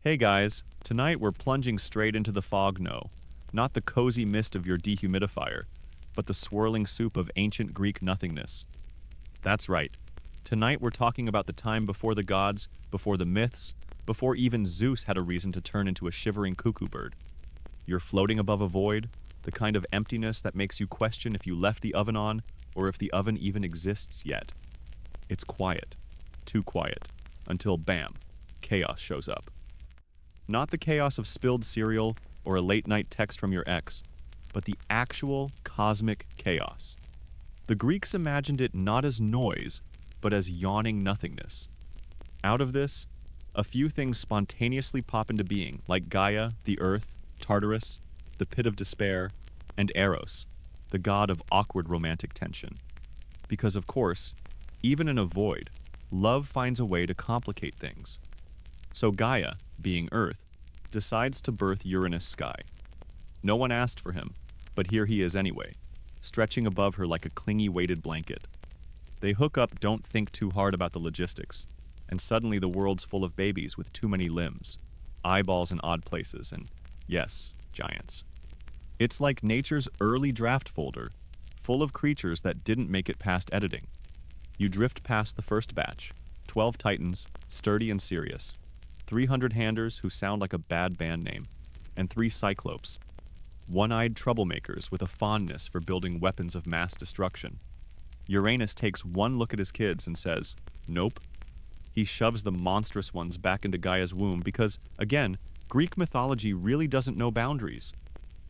Hey guys, tonight we're plunging straight into the fog no. Not the cozy mist of your dehumidifier, but the swirling soup of ancient Greek nothingness. That's right. Tonight we're talking about the time before the gods, before the myths, before even Zeus had a reason to turn into a shivering cuckoo bird. You're floating above a void, the kind of emptiness that makes you question if you left the oven on or if the oven even exists yet. It's quiet. Too quiet. Until bam, chaos shows up. Not the chaos of spilled cereal or a late-night text from your ex, but the actual cosmic chaos. The Greeks imagined it not as noise, but as yawning nothingness. Out of this, a few things spontaneously pop into being, like Gaia, the earth, Tartarus, the pit of despair, and Eros, the god of awkward romantic tension. Because, of course, even in a void, love finds a way to complicate things. So Gaia, being Earth, decides to birth Uranus Sky. No one asked for him, but here he is anyway, stretching above her like a clingy weighted blanket. They hook up, don't think too hard about the logistics, and suddenly the world's full of babies with too many limbs, eyeballs in odd places, and yes, giants. It's like nature's early draft folder, full of creatures that didn't make it past editing. You drift past the first batch, 12 titans, sturdy and serious, 300 handers who sound like a bad band name, and 3 cyclopes, one-eyed troublemakers with a fondness for building weapons of mass destruction. Uranus takes one look at his kids and says, nope. He shoves the monstrous ones back into Gaia's womb because, again, Greek mythology really doesn't know boundaries.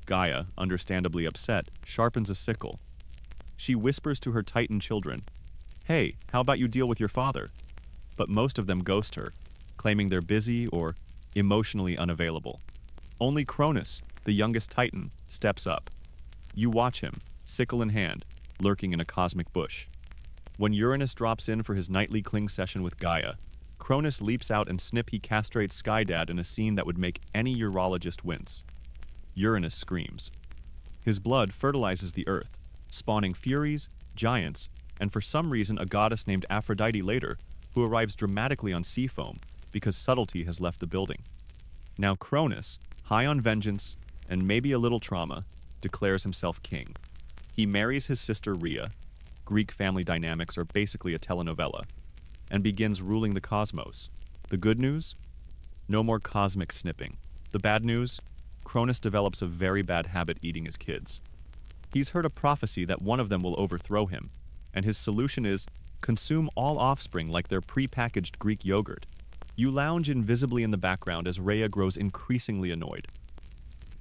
Gaia, understandably upset, sharpens a sickle. She whispers to her titan children, hey, how about you deal with your father? But most of them ghost her, claiming they're busy or emotionally unavailable. Only Cronus, the youngest titan, steps up. You watch him, sickle in hand, lurking in a cosmic bush. When Uranus drops in for his nightly cling session with Gaia, Cronus leaps out and he castrates Skydad in a scene that would make any urologist wince. Uranus screams. His blood fertilizes the earth, spawning Furies, giants, and for some reason a goddess named Aphrodite later, who arrives dramatically on sea foam because subtlety has left the building. Now Cronus, high on vengeance and maybe a little trauma, declares himself king. He marries his sister Rhea, Greek family dynamics are basically a telenovela, and begins ruling the cosmos. The good news? No more cosmic snipping. The bad news? Cronus develops a very bad habit eating his kids. He's heard a prophecy that one of them will overthrow him, and his solution is consume all offspring like their pre-packaged Greek yogurt. You lounge invisibly in the background as Rhea grows increasingly annoyed.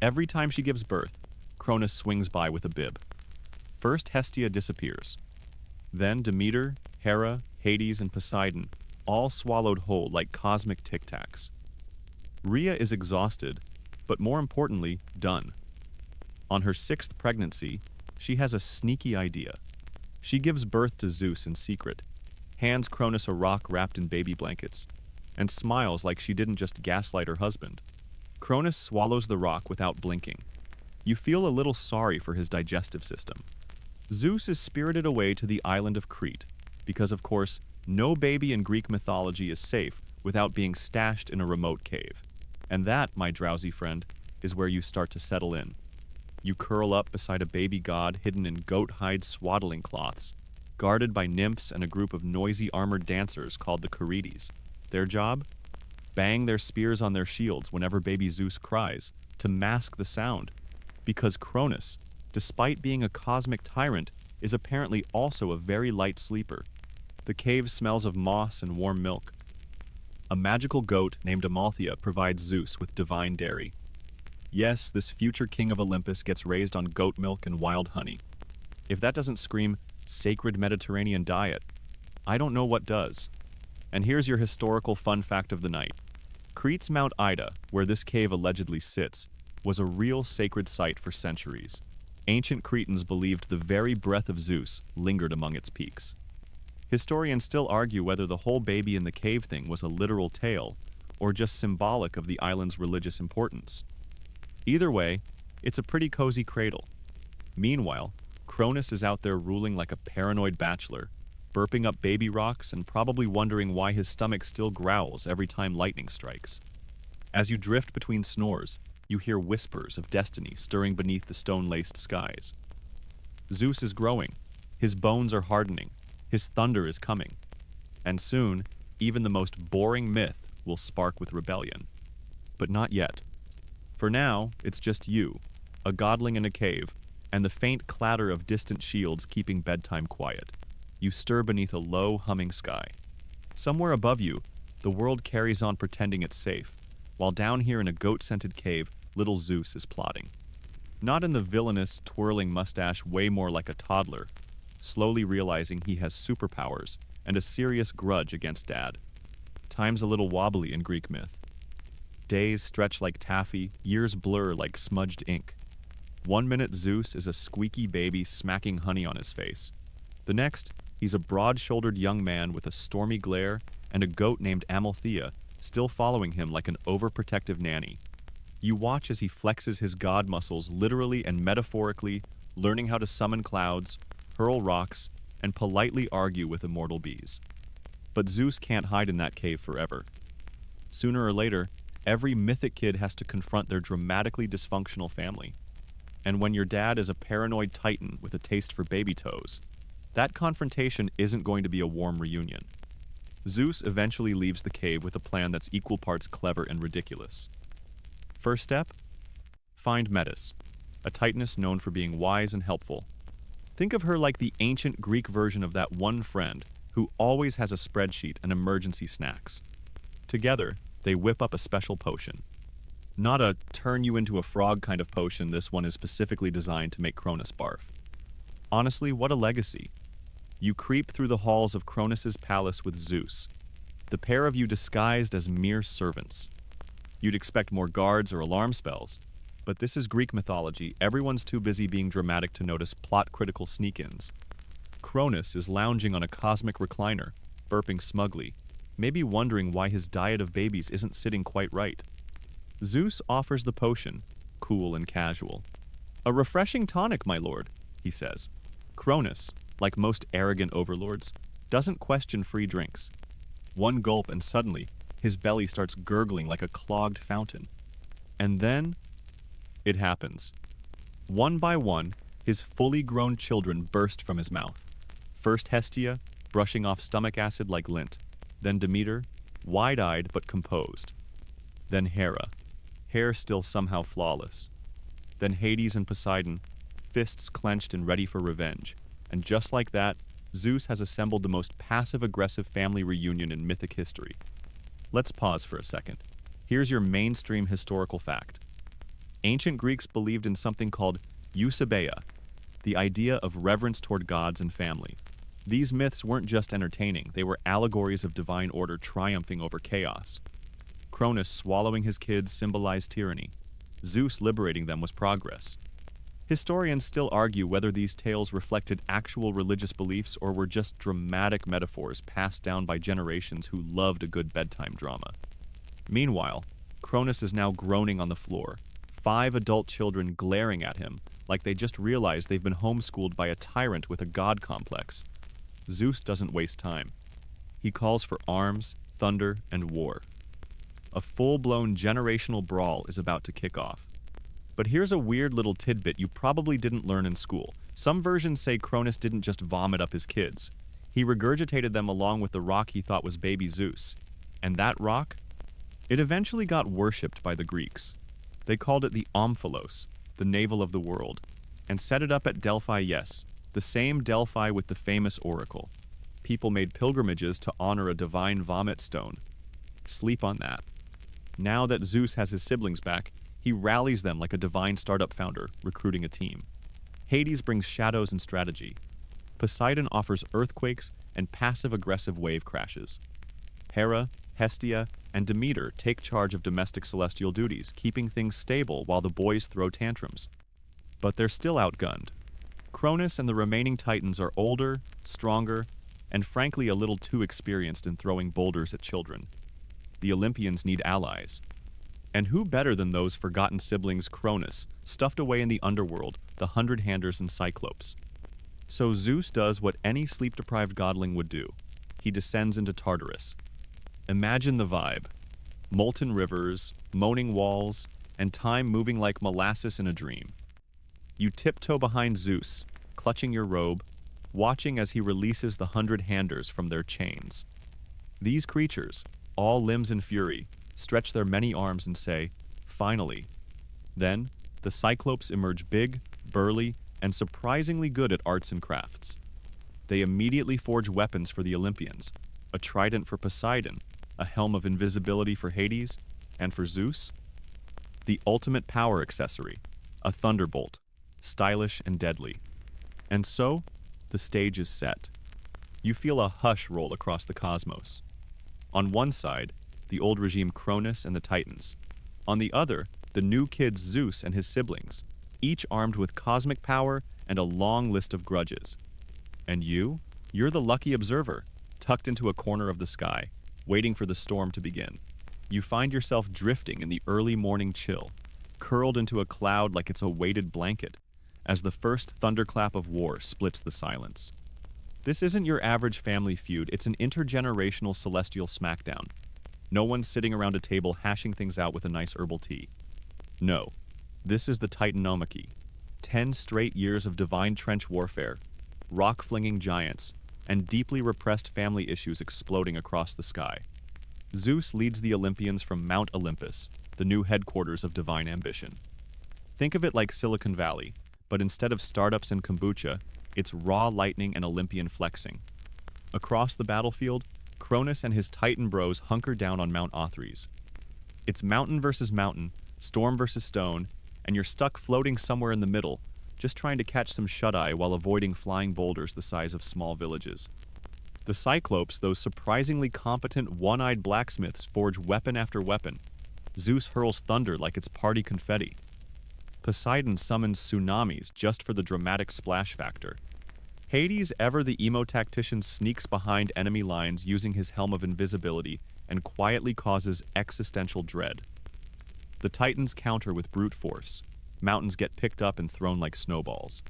Every time she gives birth, Cronus swings by with a bib. First Hestia disappears. Then Demeter, Hera, Hades, and Poseidon, all swallowed whole like cosmic tic-tacs. Rhea is exhausted, but more importantly, done. On her 6th pregnancy, she has a sneaky idea. She gives birth to Zeus in secret, hands Cronus a rock wrapped in baby blankets, and smiles like she didn't just gaslight her husband. Cronus swallows the rock without blinking. You feel a little sorry for his digestive system. Zeus is spirited away to the island of Crete, because of course, no baby in Greek mythology is safe without being stashed in a remote cave. And that, my drowsy friend, is where you start to settle in. You curl up beside a baby god hidden in goat-hide swaddling cloths, guarded by nymphs and a group of noisy armored dancers called the Carides. Their job? Bang their spears on their shields whenever baby Zeus cries, to mask the sound. Because Cronus, despite being a cosmic tyrant, is apparently also a very light sleeper. The cave smells of moss and warm milk. A magical goat named Amalthea provides Zeus with divine dairy. Yes, this future king of Olympus gets raised on goat milk and wild honey. If that doesn't scream sacred Mediterranean diet, I don't know what does. And here's your historical fun fact of the night. Crete's Mount Ida, where this cave allegedly sits, was a real sacred site for centuries. Ancient Cretans believed the very breath of Zeus lingered among its peaks. Historians still argue whether the whole baby in the cave thing was a literal tale, or just symbolic of the island's religious importance. Either way, it's a pretty cozy cradle. Meanwhile, Cronus is out there ruling like a paranoid bachelor, burping up baby rocks and probably wondering why his stomach still growls every time lightning strikes. As you drift between snores, you hear whispers of destiny stirring beneath the stone-laced skies. Zeus is growing. His bones are hardening. His thunder is coming. And soon, even the most boring myth will spark with rebellion. But not yet. For now, it's just you, a godling in a cave, and the faint clatter of distant shields keeping bedtime quiet. You stir beneath a low, humming sky. Somewhere above you, the world carries on pretending it's safe, while down here in a goat-scented cave, little Zeus is plotting. Not in the villainous, twirling mustache way more like a toddler, slowly realizing he has superpowers and a serious grudge against Dad. Time's a little wobbly in Greek myth. Days stretch like taffy, years blur like smudged ink. 1 minute Zeus is a squeaky baby smacking honey on his face. The next, he's a broad-shouldered young man with a stormy glare and a goat named Amalthea still following him like an overprotective nanny. You watch as he flexes his god muscles literally and metaphorically, learning how to summon clouds, hurl rocks, and politely argue with immortal bees. But Zeus can't hide in that cave forever. Sooner or later, every mythic kid has to confront their dramatically dysfunctional family. And when your dad is a paranoid titan with a taste for baby toes, that confrontation isn't going to be a warm reunion. Zeus eventually leaves the cave with a plan that's equal parts clever and ridiculous. First step? Find Metis, a titaness known for being wise and helpful. Think of her like the ancient Greek version of that one friend who always has a spreadsheet and emergency snacks. Together, they whip up a special potion. Not a turn you into a frog kind of potion, this one is specifically designed to make Cronus barf. Honestly, what a legacy. You creep through the halls of Cronus's palace with Zeus, the pair of you disguised as mere servants. You'd expect more guards or alarm spells, but this is Greek mythology. Everyone's too busy being dramatic to notice plot-critical sneak-ins. Cronus is lounging on a cosmic recliner, burping smugly, maybe wondering why his diet of babies isn't sitting quite right. Zeus offers the potion, cool and casual. "A refreshing tonic, my lord," he says. Cronus, like most arrogant overlords, doesn't question free drinks. One gulp and suddenly, his belly starts gurgling like a clogged fountain. And then, it happens. One by one, his fully grown children burst from his mouth. First Hestia, brushing off stomach acid like lint. Then Demeter, wide-eyed but composed. Then Hera, hair still somehow flawless. Then Hades and Poseidon, fists clenched and ready for revenge. And just like that, Zeus has assembled the most passive-aggressive family reunion in mythic history. Let's pause for a second. Here's your mainstream historical fact. Ancient Greeks believed in something called eusebeia, the idea of reverence toward gods and family. These myths weren't just entertaining, they were allegories of divine order triumphing over chaos. Cronus swallowing his kids symbolized tyranny. Zeus liberating them was progress. Historians still argue whether these tales reflected actual religious beliefs or were just dramatic metaphors passed down by generations who loved a good bedtime drama. Meanwhile, Cronus is now groaning on the floor, 5 adult children glaring at him like they just realized they've been homeschooled by a tyrant with a god complex. Zeus doesn't waste time. He calls for arms, thunder, and war. A full-blown generational brawl is about to kick off. But here's a weird little tidbit you probably didn't learn in school. Some versions say Cronus didn't just vomit up his kids. He regurgitated them along with the rock he thought was baby Zeus. And that rock? It eventually got worshipped by the Greeks. They called it the Omphalos, the navel of the world, and set it up at Delphi, yes, the same Delphi with the famous oracle. People made pilgrimages to honor a divine vomit stone. Sleep on that. Now that Zeus has his siblings back, he rallies them like a divine startup founder, recruiting a team. Hades brings shadows and strategy. Poseidon offers earthquakes and passive-aggressive wave crashes. Hera, Hestia, and Demeter take charge of domestic celestial duties, keeping things stable while the boys throw tantrums. But they're still outgunned. Cronus and the remaining Titans are older, stronger, and frankly a little too experienced in throwing boulders at children. The Olympians need allies. And who better than those forgotten siblings Cronus, stuffed away in the underworld, the Hundred-Handers and Cyclopes? So Zeus does what any sleep-deprived godling would do. He descends into Tartarus. Imagine the vibe. molten rivers, moaning walls, and time moving like molasses in a dream. You tiptoe behind Zeus, clutching your robe, watching as he releases the 100-handers from their chains. These creatures, all limbs in fury, stretch their many arms and say, "Finally." Then, the Cyclopes emerge big, burly, and surprisingly good at arts and crafts. They immediately forge weapons for the Olympians, a trident for Poseidon, a helm of invisibility for Hades, and for Zeus, the ultimate power accessory, a thunderbolt, stylish and deadly. And so, the stage is set. You feel a hush roll across the cosmos. On one side, the old regime Cronus and the Titans. On the other, the new kids Zeus and his siblings, each armed with cosmic power and a long list of grudges. And you're the lucky observer, tucked into a corner of the sky, waiting for the storm to begin. You find yourself drifting in the early morning chill, curled into a cloud like it's a weighted blanket, as the first thunderclap of war splits the silence. This isn't your average family feud, it's an intergenerational celestial smackdown. No one's sitting around a table hashing things out with a nice herbal tea. No, this is the Titanomachy. 10 straight years of divine trench warfare, rock-flinging giants, and deeply repressed family issues exploding across the sky. Zeus leads the Olympians from Mount Olympus, the new headquarters of divine ambition. Think of it like Silicon Valley, but instead of startups and kombucha, it's raw lightning and Olympian flexing. Across the battlefield, Cronus and his Titan bros hunker down on Mount Othrys. It's mountain versus mountain, storm versus stone, and you're stuck floating somewhere in the middle, just trying to catch some shut-eye while avoiding flying boulders the size of small villages. The Cyclopes, those surprisingly competent one-eyed blacksmiths, forge weapon after weapon. Zeus hurls thunder like it's party confetti. Poseidon summons tsunamis just for the dramatic splash factor. Hades, ever the emo tactician, sneaks behind enemy lines using his helm of invisibility and quietly causes existential dread. The Titans counter with brute force. Mountains get picked up and thrown like snowballs.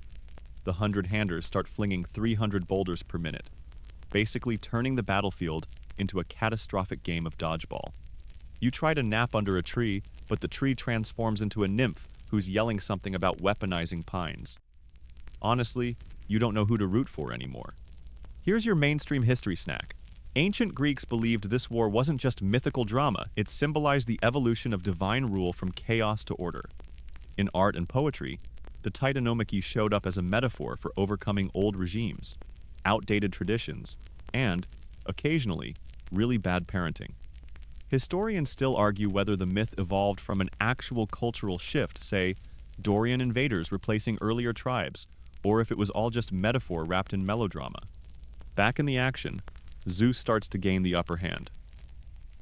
The 100-handers start flinging 300 boulders per minute, basically turning the battlefield into a catastrophic game of dodgeball. You try to nap under a tree, but the tree transforms into a nymph who's yelling something about weaponizing pines. Honestly, you don't know who to root for anymore. Here's your mainstream history snack. Ancient Greeks believed this war wasn't just mythical drama, it symbolized the evolution of divine rule from chaos to order. In art and poetry, the Titanomachy showed up as a metaphor for overcoming old regimes, outdated traditions, and, occasionally, really bad parenting. Historians still argue whether the myth evolved from an actual cultural shift, say, Dorian invaders replacing earlier tribes, or if it was all just metaphor wrapped in melodrama. Back in the action, Zeus starts to gain the upper hand.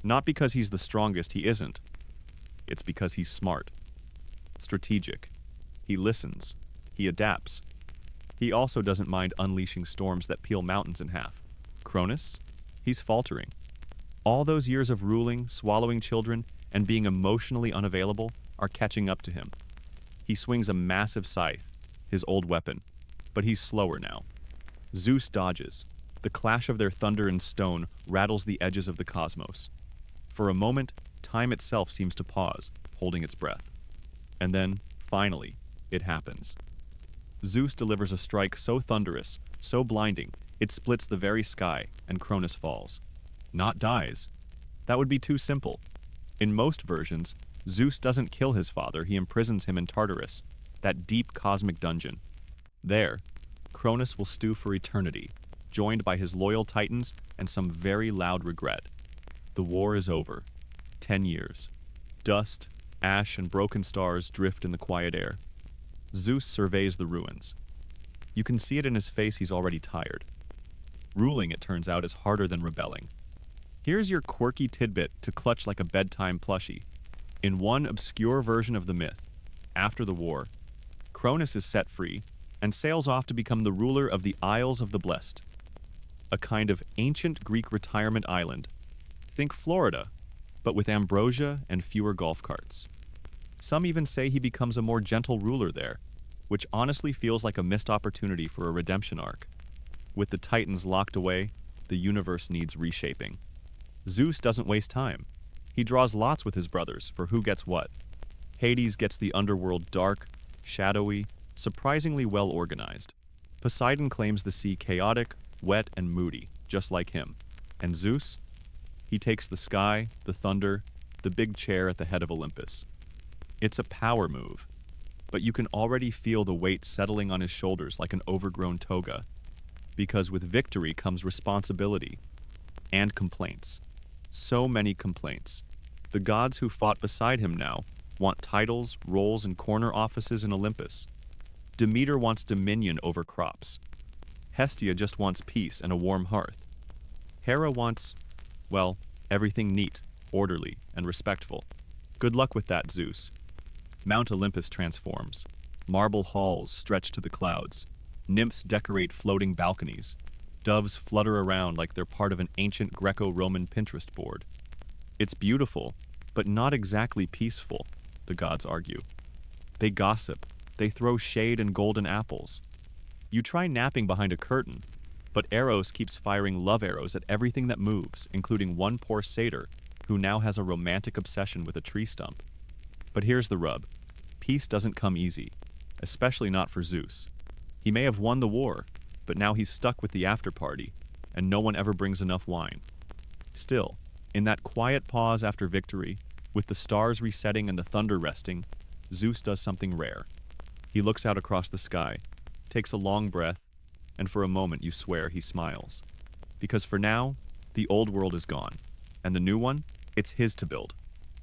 Not because he's the strongest, he isn't. It's because he's smart. Strategic. He listens. He adapts. He also doesn't mind unleashing storms that peel mountains in half. Cronus? He's faltering. All those years of ruling, swallowing children, and being emotionally unavailable are catching up to him. He swings a massive scythe, his old weapon, but he's slower now. Zeus dodges. The clash of their thunder and stone rattles the edges of the cosmos. For a moment, time itself seems to pause, holding its breath. And then, finally, it happens. Zeus delivers a strike so thunderous, so blinding, it splits the very sky, and Cronus falls. Not dies. That would be too simple. In most versions, Zeus doesn't kill his father, he imprisons him in Tartarus, that deep cosmic dungeon. There, Cronus will stew for eternity, joined by his loyal titans and some very loud regret. The war is over. 10 years. Dust, ash, and broken stars drift in the quiet air. Zeus surveys the ruins. You can see it in his face, he's already tired. Ruling, it turns out, is harder than rebelling. Here's your quirky tidbit to clutch like a bedtime plushie. In one obscure version of the myth, after the war, Cronus is set free and sails off to become the ruler of the Isles of the Blessed, a kind of ancient Greek retirement island. Think Florida, but with ambrosia and fewer golf carts. Some even say he becomes a more gentle ruler there, which honestly feels like a missed opportunity for a redemption arc. With the Titans locked away, the universe needs reshaping. Zeus doesn't waste time. He draws lots with his brothers for who gets what. Hades gets the underworld dark, shadowy, surprisingly well organized. Poseidon claims the sea chaotic, wet, and moody, just like him. And Zeus? He takes the sky, the thunder, the big chair at the head of Olympus. It's a power move, but you can already feel the weight settling on his shoulders like an overgrown toga. Because with victory comes responsibility and complaints. So many complaints. The gods who fought beside him now want titles, roles, and corner offices in Olympus. Demeter wants dominion over crops. Hestia just wants peace and a warm hearth. Hera wants, well, everything neat, orderly, and respectful. Good luck with that, Zeus. Mount Olympus transforms. Marble halls stretch to the clouds. Nymphs decorate floating balconies. Doves flutter around like they're part of an ancient Greco-Roman Pinterest board. It's beautiful, but not exactly peaceful, the gods argue. They gossip. They throw shade and golden apples. You try napping behind a curtain, but Eros keeps firing love arrows at everything that moves, including one poor satyr who now has a romantic obsession with a tree stump. But here's the rub. Peace doesn't come easy, especially not for Zeus. He may have won the war, but now he's stuck with the after-party, and no one ever brings enough wine. Still, in that quiet pause after victory, with the stars resetting and the thunder resting, Zeus does something rare. He looks out across the sky, takes a long breath, and for a moment you swear he smiles. Because for now, the old world is gone, and the new one, it's his to build.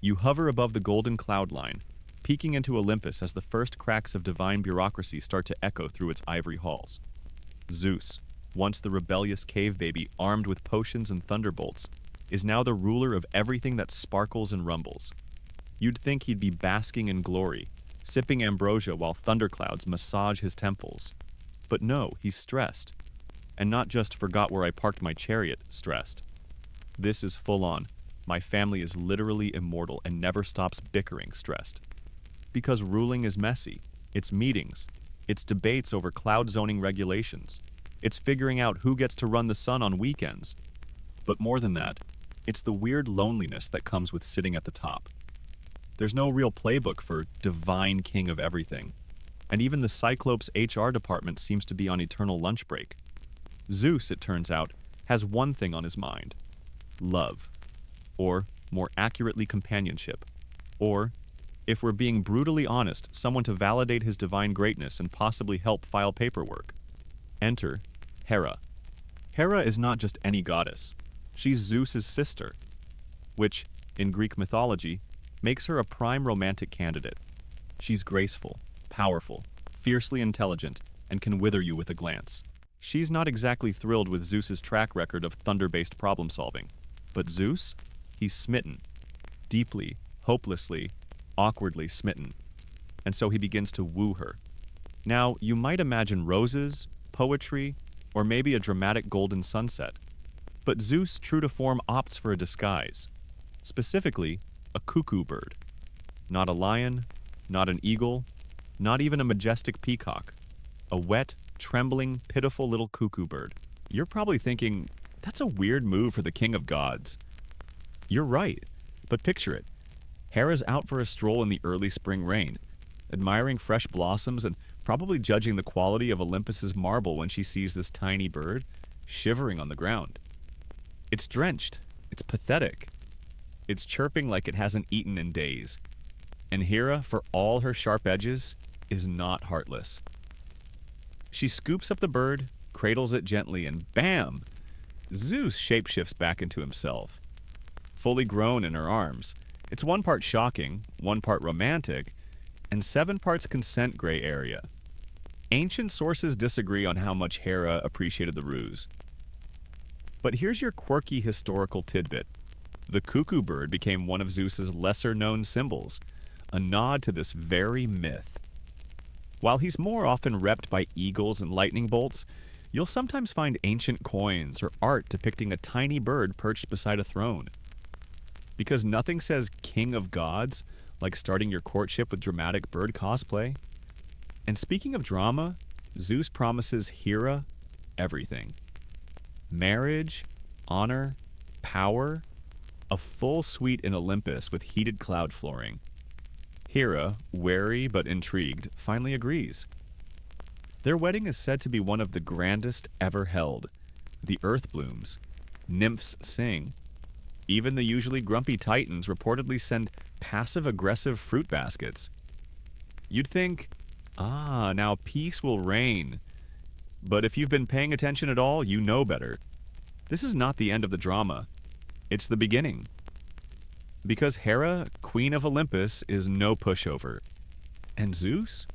You hover above the golden cloud line, peeking into Olympus as the first cracks of divine bureaucracy start to echo through its ivory halls. Zeus, once the rebellious cave baby armed with potions and thunderbolts, is now the ruler of everything that sparkles and rumbles. You'd think he'd be basking in glory, sipping ambrosia while thunderclouds massage his temples. But no, he's stressed. And not just forgot where I parked my chariot stressed. This is full on. My family is literally immortal and never stops bickering stressed. Because ruling is messy. It's meetings. It's debates over cloud zoning regulations. It's figuring out who gets to run the sun on weekends. But more than that, it's the weird loneliness that comes with sitting at the top. There's no real playbook for divine king of everything. And even the Cyclops HR department seems to be on eternal lunch break. Zeus, it turns out, has one thing on his mind. Love. Or, more accurately, companionship. Or, if we're being brutally honest, someone to validate his divine greatness and possibly help file paperwork. Enter Hera. Hera is not just any goddess. She's Zeus's sister, which, in Greek mythology, makes her a prime romantic candidate. She's graceful, powerful, fiercely intelligent, and can wither you with a glance. She's not exactly thrilled with Zeus's track record of thunder-based problem-solving. But Zeus? He's smitten. Deeply, hopelessly, awkwardly smitten. And so he begins to woo her. Now, you might imagine roses, poetry, or maybe a dramatic golden sunset. But Zeus, true to form, opts for a disguise. Specifically, a cuckoo bird. Not a lion, not an eagle, not even a majestic peacock. A wet, trembling, pitiful little cuckoo bird. You're probably thinking, that's a weird move for the king of gods. You're right, but picture it. Hera's out for a stroll in the early spring rain, admiring fresh blossoms and probably judging the quality of Olympus's marble when she sees this tiny bird shivering on the ground. It's drenched. It's pathetic. It's chirping like it hasn't eaten in days. And Hera, for all her sharp edges, is not heartless. She scoops up the bird, cradles it gently, and bam! Zeus shapeshifts back into himself. Fully grown in her arms, it's one part shocking, one part romantic, and 7 parts consent gray area. Ancient sources disagree on how much Hera appreciated the ruse. But here's your quirky historical tidbit. The cuckoo bird became one of Zeus's lesser-known symbols, a nod to this very myth. While he's more often repped by eagles and lightning bolts, you'll sometimes find ancient coins or art depicting a tiny bird perched beside a throne. Because nothing says king of gods like starting your courtship with dramatic bird cosplay. And speaking of drama, Zeus promises Hera everything. Marriage, honor, power, A full suite in Olympus with heated cloud flooring. Hera, wary but intrigued, finally agrees. Their wedding is said to be one of the grandest ever held. The earth blooms. Nymphs sing. Even the usually grumpy titans reportedly send passive-aggressive fruit baskets. You'd think, now peace will reign. But if you've been paying attention at all, you know better. This is not the end of the drama. It's the beginning. Because Hera, Queen of Olympus, is no pushover. And Zeus?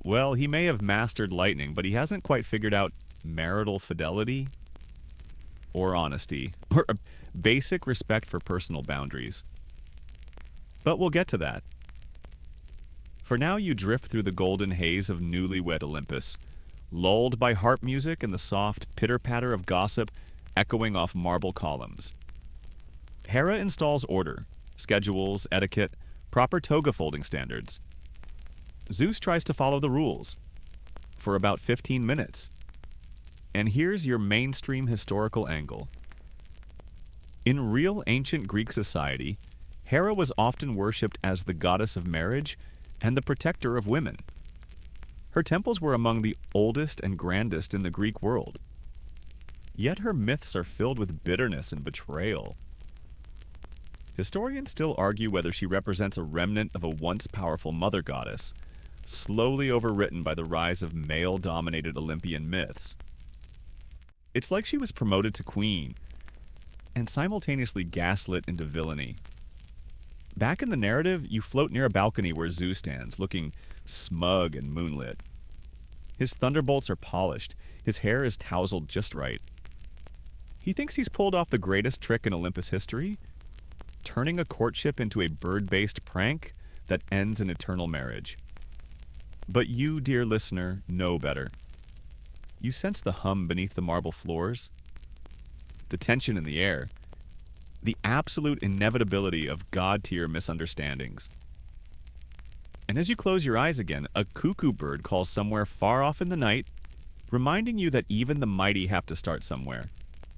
Well, he may have mastered lightning, but he hasn't quite figured out marital fidelity or honesty or a basic respect for personal boundaries. But we'll get to that. For now, you drift through the golden haze of newlywed Olympus, lulled by harp music and the soft pitter-patter of gossip echoing off marble columns. Hera installs order, schedules, etiquette, proper toga folding standards. Zeus tries to follow the rules for about 15 minutes. And here's your mainstream historical angle. In real ancient Greek society, Hera was often worshipped as the goddess of marriage and the protector of women. Her temples were among the oldest and grandest in the Greek world. Yet her myths are filled with bitterness and betrayal. Historians still argue whether she represents a remnant of a once powerful mother goddess, slowly overwritten by the rise of male-dominated Olympian myths. It's like she was promoted to queen, and simultaneously gaslit into villainy. Back in the narrative, you float near a balcony where Zeus stands, looking smug and moonlit. His thunderbolts are polished, his hair is tousled just right. He thinks he's pulled off the greatest trick in Olympus history, turning a courtship into a bird-based prank that ends in eternal marriage. But you, dear listener, know better. You sense the hum beneath the marble floors, the tension in the air, the absolute inevitability of god-tier misunderstandings. And as you close your eyes again, a cuckoo bird calls somewhere far off in the night, reminding you that even the mighty have to start somewhere.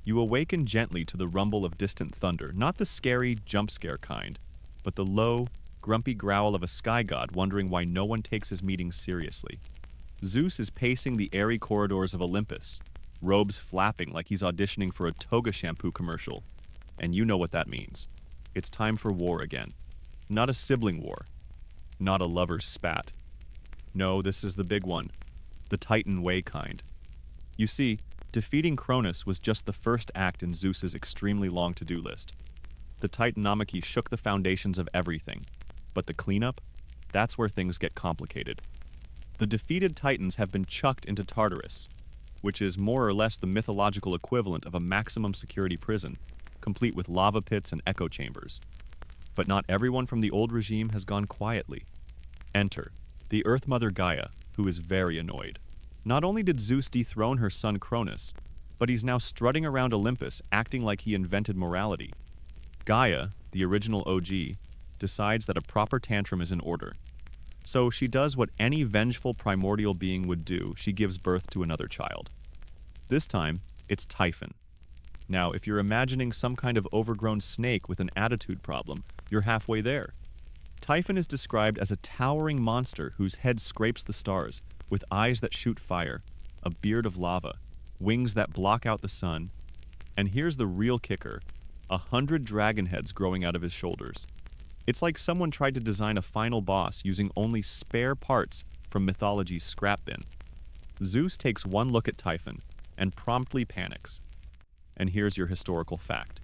You awaken gently to the rumble of distant thunder, not the scary jump-scare kind, but the low, grumpy growl of a sky god wondering why no one takes his meetings seriously. Zeus is pacing the airy corridors of Olympus, robes flapping like he's auditioning for a toga shampoo commercial. And you know what that means. It's time for war again. Not a sibling war. Not a lover's spat. No, this is the big one. The Titan way kind. You see, defeating Cronus was just the first act in Zeus's extremely long to-do list. The Titanomachy shook the foundations of everything. But the cleanup? That's where things get complicated. The defeated Titans have been chucked into Tartarus, which is more or less the mythological equivalent of a maximum security prison, complete with lava pits and echo chambers. But not everyone from the old regime has gone quietly. Enter the Earth Mother Gaia, who is very annoyed. Not only did Zeus dethrone her son Cronus, but he's now strutting around Olympus acting like he invented morality. Gaia, the original OG, decides that a proper tantrum is in order. So she does what any vengeful primordial being would do. She gives birth to another child. This time, it's Typhon. Now, if you're imagining some kind of overgrown snake with an attitude problem, you're halfway there. Typhon is described as a towering monster whose head scrapes the stars, with eyes that shoot fire, a beard of lava, wings that block out the sun, and here's the real kicker, 100 dragon heads growing out of his shoulders. It's like someone tried to design a final boss using only spare parts from Mythology's scrap bin. Zeus takes one look at Typhon and promptly panics. And here's your historical fact.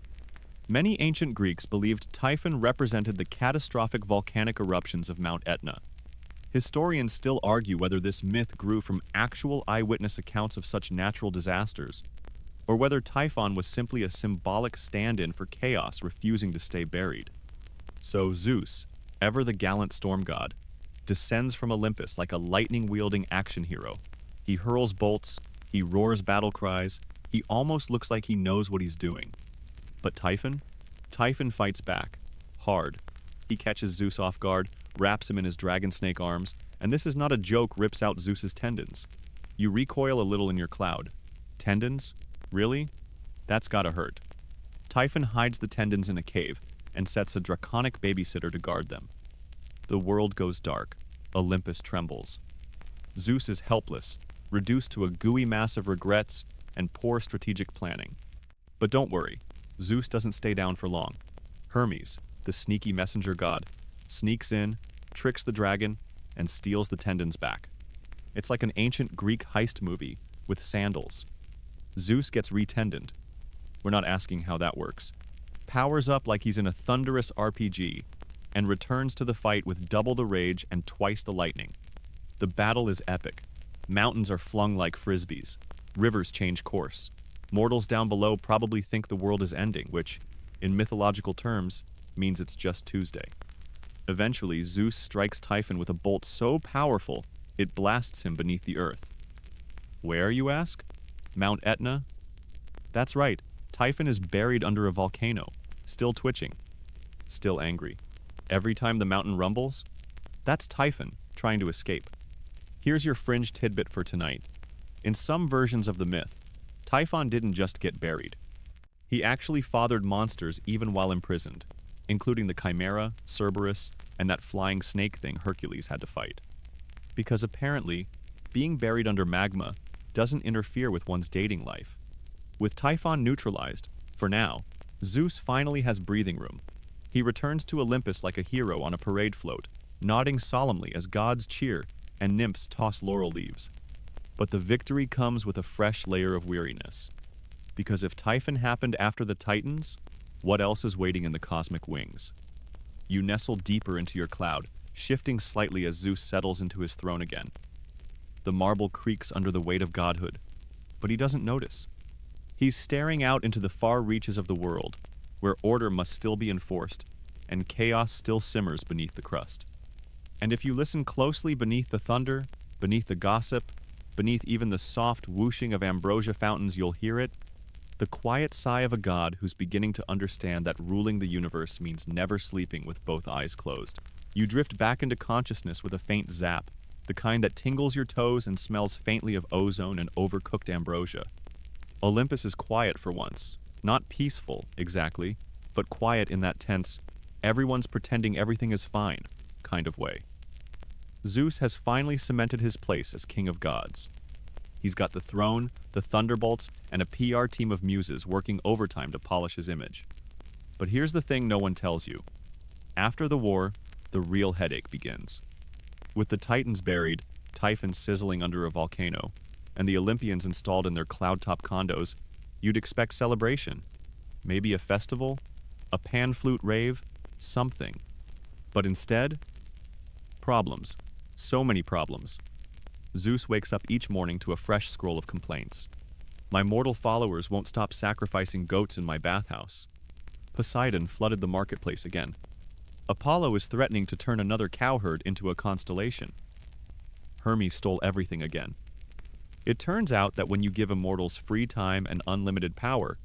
Many ancient Greeks believed Typhon represented the catastrophic volcanic eruptions of Mount Etna. Historians still argue whether this myth grew from actual eyewitness accounts of such natural disasters, or whether Typhon was simply a symbolic stand-in for chaos refusing to stay buried. So Zeus, ever the gallant storm god, descends from Olympus like a lightning-wielding action hero. He hurls bolts, he roars battle cries, he almost looks like he knows what he's doing. But Typhon? Typhon fights back. Hard. He catches Zeus off guard, wraps him in his dragon snake arms, and this is not a joke, rips out Zeus's tendons. You recoil a little in your cloud. Tendons? Really? That's gotta hurt. Typhon hides the tendons in a cave and sets a draconic babysitter to guard them. The world goes dark. Olympus trembles. Zeus is helpless, reduced to a gooey mass of regrets and poor strategic planning. But don't worry, Zeus doesn't stay down for long. Hermes, the sneaky messenger god, sneaks in, tricks the dragon, and steals the tendons back. It's like an ancient Greek heist movie with sandals. Zeus gets retendoned. We're not asking how that works. Powers up like he's in a thunderous RPG, and returns to the fight with double the rage and twice the lightning. The battle is epic. Mountains are flung like frisbees. Rivers change course. Mortals down below probably think the world is ending, which, in mythological terms, means it's just Tuesday. Eventually, Zeus strikes Typhon with a bolt so powerful, it blasts him beneath the earth. Where, you ask? Mount Etna? That's right, Typhon is buried under a volcano, still twitching, still angry. Every time the mountain rumbles, that's Typhon trying to escape. Here's your fringe tidbit for tonight. In some versions of the myth, Typhon didn't just get buried. He actually fathered monsters even while imprisoned, including the Chimera, Cerberus, and that flying snake thing Hercules had to fight. Because apparently, being buried under magma doesn't interfere with one's dating life. With Typhon neutralized, for now, Zeus finally has breathing room. He returns to Olympus like a hero on a parade float, nodding solemnly as gods cheer and nymphs toss laurel leaves. But the victory comes with a fresh layer of weariness. Because if Typhon happened after the Titans, what else is waiting in the cosmic wings? You nestle deeper into your cloud, shifting slightly as Zeus settles into his throne again. The marble creaks under the weight of godhood, but he doesn't notice. He's staring out into the far reaches of the world, where order must still be enforced, and chaos still simmers beneath the crust. And if you listen closely beneath the thunder, beneath the gossip, beneath even the soft whooshing of ambrosia fountains, you'll hear it, the quiet sigh of a god who's beginning to understand that ruling the universe means never sleeping with both eyes closed. You drift back into consciousness with a faint zap, the kind that tingles your toes and smells faintly of ozone and overcooked ambrosia. Olympus is quiet for once. Not peaceful, exactly, but quiet in that tense, everyone's pretending everything is fine kind of way. Zeus has finally cemented his place as king of gods. He's got the throne, the thunderbolts, and a PR team of muses working overtime to polish his image. But here's the thing no one tells you. After the war, the real headache begins. With the Titans buried, Typhon sizzling under a volcano, and the Olympians installed in their cloud-top condos, you'd expect celebration. Maybe a festival, a pan flute rave, something. But instead, problems. So many problems. Zeus wakes up each morning to a fresh scroll of complaints. My mortal followers won't stop sacrificing goats in my bathhouse. Poseidon flooded the marketplace again. Apollo is threatening to turn another cowherd into a constellation. Hermes stole everything again. It turns out that when you give immortals free time and unlimited power,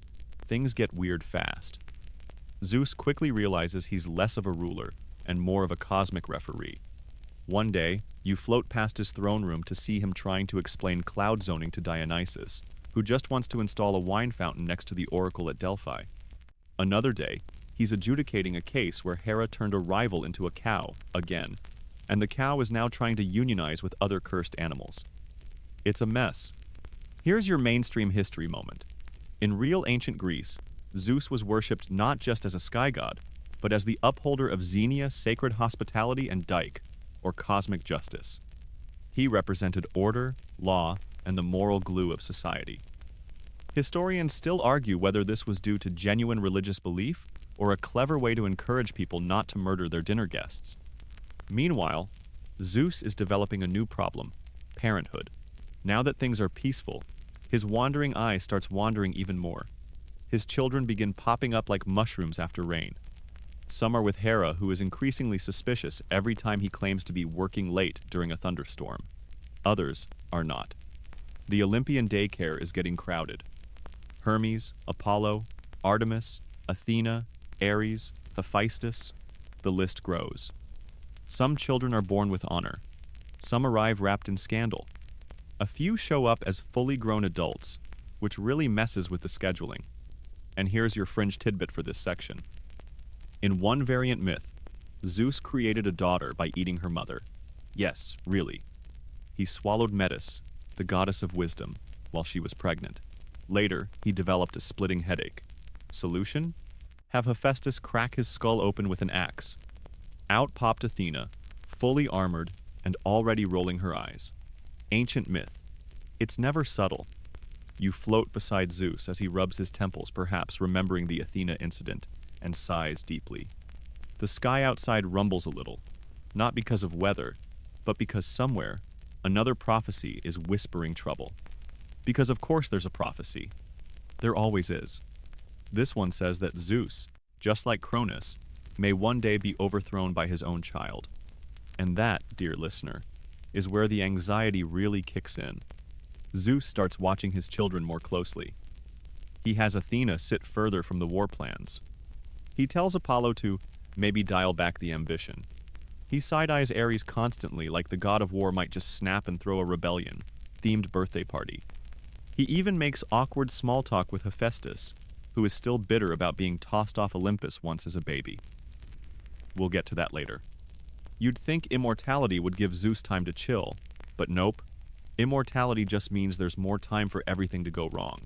things get weird fast. Zeus quickly realizes he's less of a ruler and more of a cosmic referee. One day, you float past his throne room to see him trying to explain cloud zoning to Dionysus, who just wants to install a wine fountain next to the oracle at Delphi. Another day, he's adjudicating a case where Hera turned a rival into a cow, again, and the cow is now trying to unionize with other cursed animals. It's a mess. Here's your mainstream history moment. In real ancient Greece, Zeus was worshipped not just as a sky god, but as the upholder of Xenia, sacred hospitality, and Dike, or cosmic justice. He represented order, law, and the moral glue of society. Historians still argue whether this was due to genuine religious belief or a clever way to encourage people not to murder their dinner guests. Meanwhile, Zeus is developing a new problem: parenthood. Now that things are peaceful, his wandering eye starts wandering even more. His children begin popping up like mushrooms after rain. Some are with Hera, who is increasingly suspicious every time he claims to be working late during a thunderstorm. Others are not. The Olympian daycare is getting crowded. Hermes, Apollo, Artemis, Athena, Ares, Hephaestus, the list grows. Some children are born with honor. Some arrive wrapped in scandal. A few show up as fully grown adults, which really messes with the scheduling. And here's your fringe tidbit for this section. In one variant myth, Zeus created a daughter by eating her mother. Yes, really. He swallowed Metis, the goddess of wisdom, while she was pregnant. Later, he developed a splitting headache. Solution? Have Hephaestus crack his skull open with an axe. Out popped Athena, fully armored and already rolling her eyes. Ancient myth. It's never subtle. You float beside Zeus as he rubs his temples, perhaps remembering the Athena incident, and sighs deeply. The sky outside rumbles a little, not because of weather, but because somewhere, another prophecy is whispering trouble. Because of course there's a prophecy. There always is. This one says that Zeus, just like Cronus, may one day be overthrown by his own child. And that, dear listener, is where the anxiety really kicks in. Zeus starts watching his children more closely. He has Athena sit further from the war plans. He tells Apollo to maybe dial back the ambition. He side-eyes Ares constantly, like the god of war might just snap and throw a rebellion-themed birthday party. He even makes awkward small talk with Hephaestus, who is still bitter about being tossed off Olympus once as a baby. We'll get to that later. You'd think immortality would give Zeus time to chill, but nope. Immortality just means there's more time for everything to go wrong.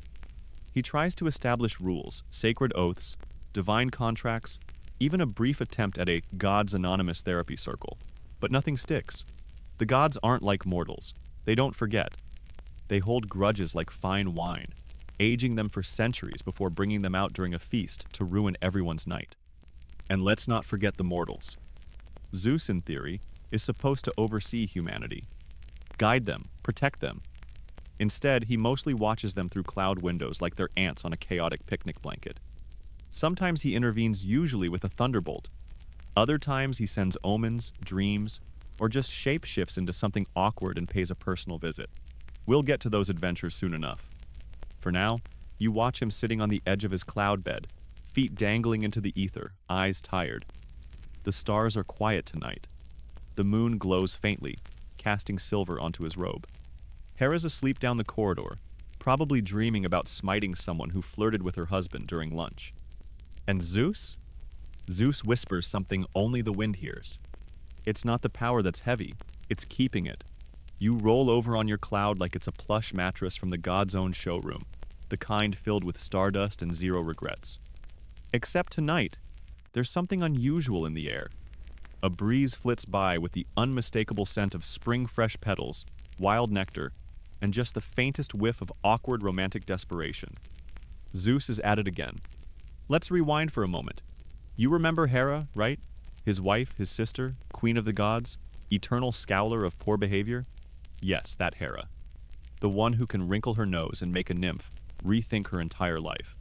He tries to establish rules, sacred oaths, divine contracts, even a brief attempt at a Gods Anonymous therapy circle. But nothing sticks. The gods aren't like mortals. They don't forget. They hold grudges like fine wine, aging them for centuries before bringing them out during a feast to ruin everyone's night. And let's not forget the mortals. Zeus, in theory, is supposed to oversee humanity, guide them, protect them. Instead, he mostly watches them through cloud windows like they're ants on a chaotic picnic blanket. Sometimes he intervenes, usually with a thunderbolt. Other times he sends omens, dreams, or just shapeshifts into something awkward and pays a personal visit. We'll get to those adventures soon enough. For now, you watch him sitting on the edge of his cloud bed, feet dangling into the ether, eyes tired. The stars are quiet tonight. The moon glows faintly, casting silver onto his robe. Hera's asleep down the corridor, probably dreaming about smiting someone who flirted with her husband during lunch. And Zeus? Zeus whispers something only the wind hears. It's not the power that's heavy, it's keeping it. You roll over on your cloud like it's a plush mattress from the god's own showroom, the kind filled with stardust and zero regrets. Except tonight, there's something unusual in the air. A breeze flits by with the unmistakable scent of spring-fresh petals, wild nectar, and just the faintest whiff of awkward romantic desperation. Zeus is at it again. Let's rewind for a moment. You remember Hera, right? His wife, his sister, queen of the gods, eternal scowler of poor behavior? Yes, that Hera. The one who can wrinkle her nose and make a nymph rethink her entire life.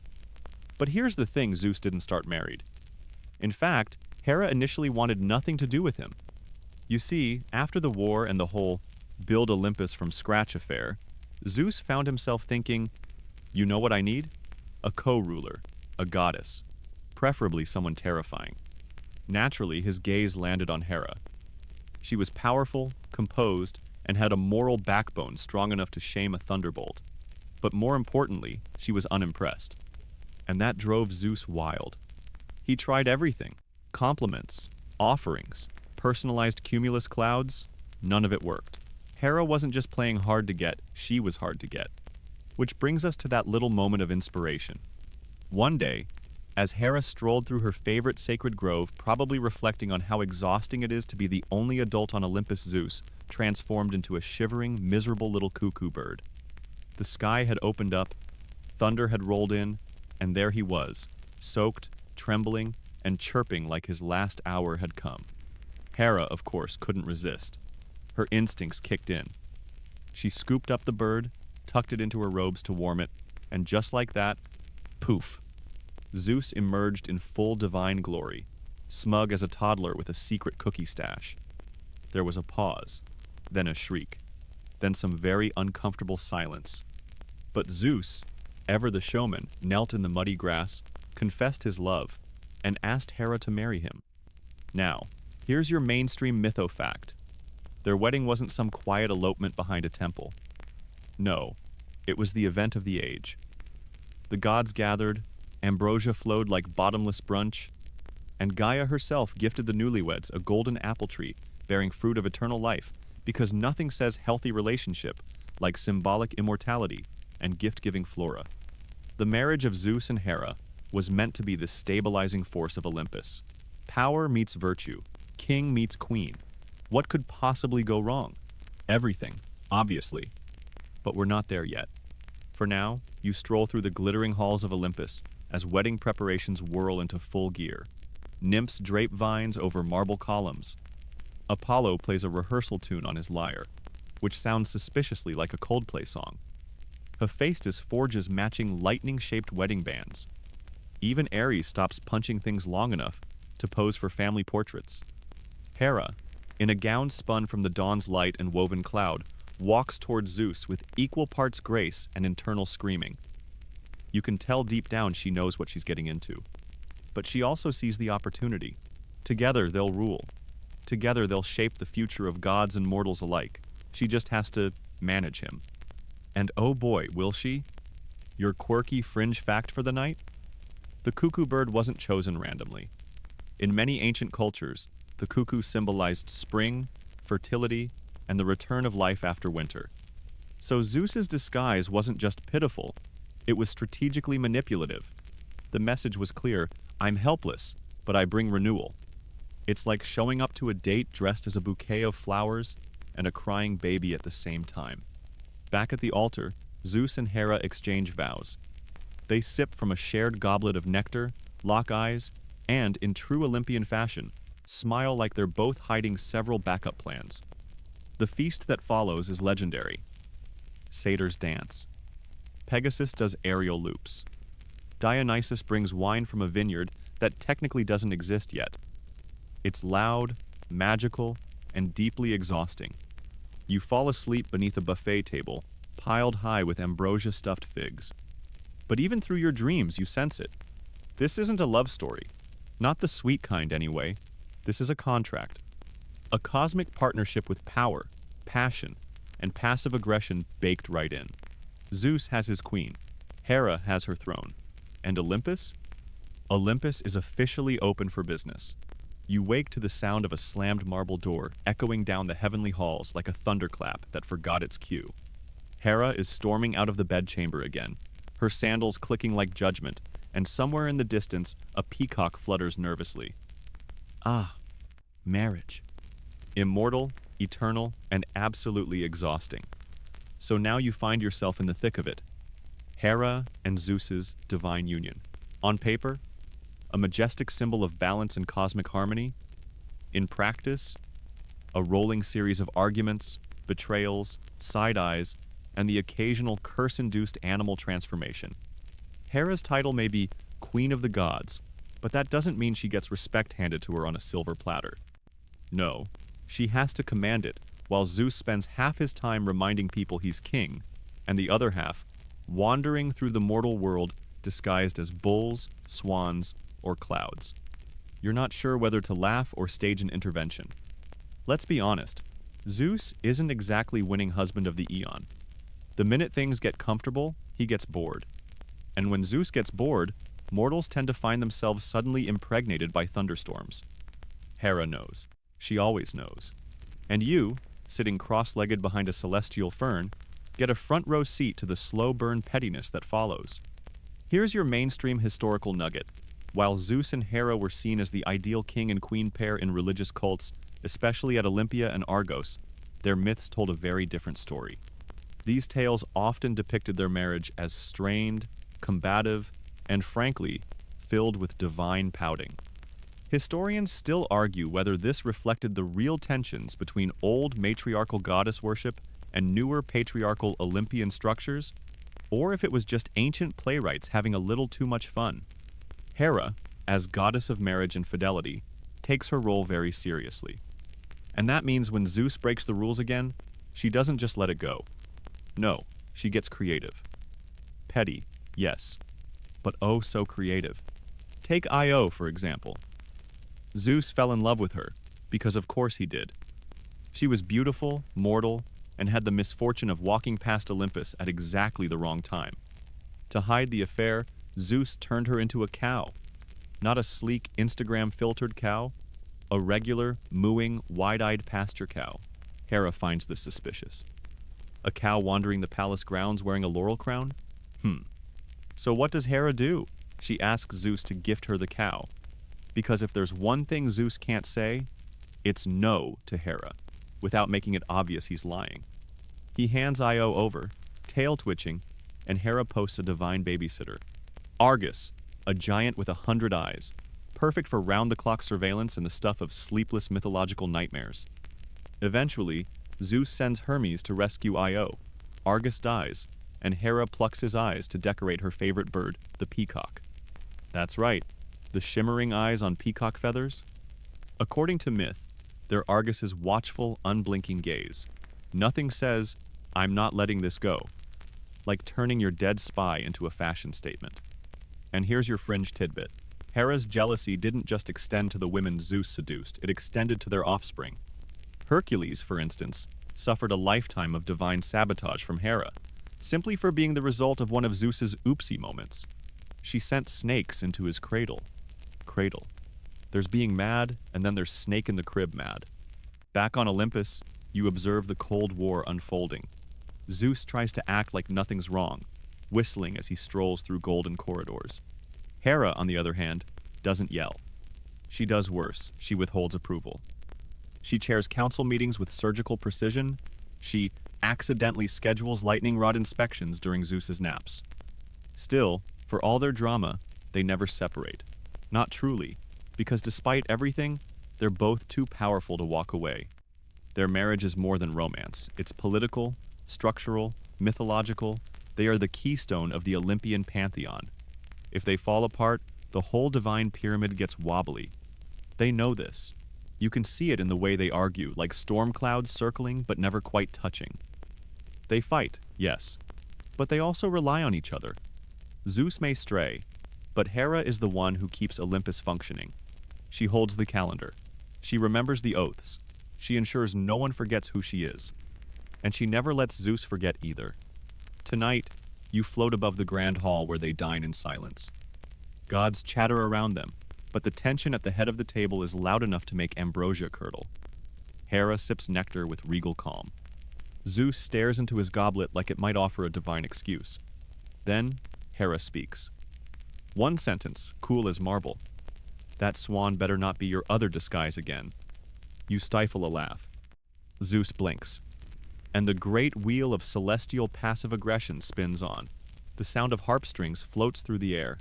But here's the thing: Zeus didn't start married. In fact, Hera initially wanted nothing to do with him. You see, after the war and the whole build Olympus from scratch affair, Zeus found himself thinking, you know what I need? A co-ruler, a goddess, preferably someone terrifying. Naturally, his gaze landed on Hera. She was powerful, composed, and had a moral backbone strong enough to shame a thunderbolt. But more importantly, she was unimpressed. And that drove Zeus wild. He tried everything: compliments, offerings, personalized cumulus clouds. None of it worked. Hera wasn't just playing hard to get, she was hard to get. Which brings us to that little moment of inspiration. One day, as Hera strolled through her favorite sacred grove, probably reflecting on how exhausting it is to be the only adult on Olympus, Zeus transformed into a shivering, miserable little cuckoo bird. The sky had opened up, thunder had rolled in, and there he was, soaked, trembling, and chirping like his last hour had come. Hera, of course, couldn't resist. Her instincts kicked in. She scooped up the bird, tucked it into her robes to warm it, and just like that, poof, Zeus emerged in full divine glory, smug as a toddler with a secret cookie stash. There was a pause, then a shriek, then some very uncomfortable silence. But Zeus, ever the showman, knelt in the muddy grass, confessed his love, and asked Hera to marry him. Now, here's your mainstream mytho fact. Their wedding wasn't some quiet elopement behind a temple. No, it was the event of the age. The gods gathered, ambrosia flowed like bottomless brunch, and Gaia herself gifted the newlyweds a golden apple tree bearing fruit of eternal life, because nothing says healthy relationship like symbolic immortality and gift-giving flora. The marriage of Zeus and Hera was meant to be the stabilizing force of Olympus. Power meets virtue, king meets queen. What could possibly go wrong? Everything, obviously. But we're not there yet. For now, you stroll through the glittering halls of Olympus as wedding preparations whirl into full gear. Nymphs drape vines over marble columns. Apollo plays a rehearsal tune on his lyre, which sounds suspiciously like a Coldplay song. Hephaestus forges matching lightning-shaped wedding bands. Even Ares stops punching things long enough to pose for family portraits. Hera, in a gown spun from the dawn's light and woven cloud, walks towards Zeus with equal parts grace and internal screaming. You can tell deep down she knows what she's getting into. But she also sees the opportunity. Together they'll rule. Together they'll shape the future of gods and mortals alike. She just has to manage him. And oh boy, will she? Your quirky fringe fact for the night? The cuckoo bird wasn't chosen randomly. In many ancient cultures, the cuckoo symbolized spring, fertility, and the return of life after winter. So Zeus's disguise wasn't just pitiful, it was strategically manipulative. The message was clear: I'm helpless, but I bring renewal. It's like showing up to a date dressed as a bouquet of flowers and a crying baby at the same time. Back at the altar, Zeus and Hera exchange vows. They sip from a shared goblet of nectar, lock eyes, and, in true Olympian fashion, smile like they're both hiding several backup plans. The feast that follows is legendary. Satyrs dance. Pegasus does aerial loops. Dionysus brings wine from a vineyard that technically doesn't exist yet. It's loud, magical, and deeply exhausting. You fall asleep beneath a buffet table, piled high with ambrosia-stuffed figs. But even through your dreams, you sense it. This isn't a love story. Not the sweet kind, anyway. This is a contract. A cosmic partnership with power, passion, and passive aggression baked right in. Zeus has his queen. Hera has her throne. And Olympus? Olympus is officially open for business. You wake to the sound of a slammed marble door echoing down the heavenly halls like a thunderclap that forgot its cue. Hera is storming out of the bedchamber again, her sandals clicking like judgment, and somewhere in the distance, a peacock flutters nervously. Ah, marriage. Immortal, eternal, and absolutely exhausting. So now you find yourself in the thick of it. Hera and Zeus's divine union. On paper, a majestic symbol of balance and cosmic harmony. In practice, a rolling series of arguments, betrayals, side eyes, and the occasional curse-induced animal transformation. Hera's title may be Queen of the Gods, but that doesn't mean she gets respect handed to her on a silver platter. No, she has to command it, while Zeus spends half his time reminding people he's king, and the other half wandering through the mortal world disguised as bulls, swans, or clouds. You're not sure whether to laugh or stage an intervention. Let's be honest, Zeus isn't exactly winning husband of the eon. The minute things get comfortable, he gets bored. And when Zeus gets bored, mortals tend to find themselves suddenly impregnated by thunderstorms. Hera knows. She always knows. And you, sitting cross-legged behind a celestial fern, get a front-row seat to the slow-burn pettiness that follows. Here's your mainstream historical nugget. While Zeus and Hera were seen as the ideal king and queen pair in religious cults, especially at Olympia and Argos, their myths told a very different story. These tales often depicted their marriage as strained, combative, and frankly, filled with divine pouting. Historians still argue whether this reflected the real tensions between old matriarchal goddess worship and newer patriarchal Olympian structures, or if it was just ancient playwrights having a little too much fun. Hera, as goddess of marriage and fidelity, takes her role very seriously. And that means when Zeus breaks the rules again, she doesn't just let it go. No, she gets creative. Petty, yes, but oh so creative. Take Io, for example. Zeus fell in love with her, because of course he did. She was beautiful, mortal, and had the misfortune of walking past Olympus at exactly the wrong time. To hide the affair, Zeus turned her into a cow. Not a sleek, Instagram-filtered cow, a regular, mooing, wide-eyed pasture cow. Hera finds this suspicious. A cow wandering the palace grounds wearing a laurel crown? So what does Hera do? She asks Zeus to gift her the cow. Because if there's one thing Zeus can't say, it's no to Hera, without making it obvious he's lying. He hands Io over, tail twitching, and Hera posts a divine babysitter. Argus, a giant with 100 eyes, perfect for round-the-clock surveillance and the stuff of sleepless mythological nightmares. Eventually, Zeus sends Hermes to rescue Io. Argus dies, and Hera plucks his eyes to decorate her favorite bird, the peacock. That's right, the shimmering eyes on peacock feathers. According to myth, they're Argus's watchful, unblinking gaze. Nothing says, "I'm not letting this go," like turning your dead spy into a fashion statement. And here's your fringe tidbit. Hera's jealousy didn't just extend to the women Zeus seduced, it extended to their offspring. Hercules, for instance, suffered a lifetime of divine sabotage from Hera, simply for being the result of one of Zeus's oopsie moments. She sent snakes into his cradle. There's being mad, and then there's snake in the crib mad. Back on Olympus, you observe the Cold War unfolding. Zeus tries to act like nothing's wrong, whistling as he strolls through golden corridors. Hera, on the other hand, doesn't yell. She does worse. She withholds approval. She chairs council meetings with surgical precision. She accidentally schedules lightning rod inspections during Zeus's naps. Still, for all their drama, they never separate. Not truly, because despite everything, they're both too powerful to walk away. Their marriage is more than romance. It's political, structural, mythological. They are the keystone of the Olympian pantheon. If they fall apart, the whole divine pyramid gets wobbly. They know this. You can see it in the way they argue, like storm clouds circling but never quite touching. They fight, yes, but they also rely on each other. Zeus may stray, but Hera is the one who keeps Olympus functioning. She holds the calendar. She remembers the oaths. She ensures no one forgets who she is. And she never lets Zeus forget either. Tonight, you float above the grand hall where they dine in silence. Gods chatter around them, but the tension at the head of the table is loud enough to make ambrosia curdle. Hera sips nectar with regal calm. Zeus stares into his goblet like it might offer a divine excuse. Then, Hera speaks. One sentence, cool as marble. That swan better not be your other disguise again. You stifle a laugh. Zeus blinks. And the great wheel of celestial passive aggression spins on. The sound of harp strings floats through the air,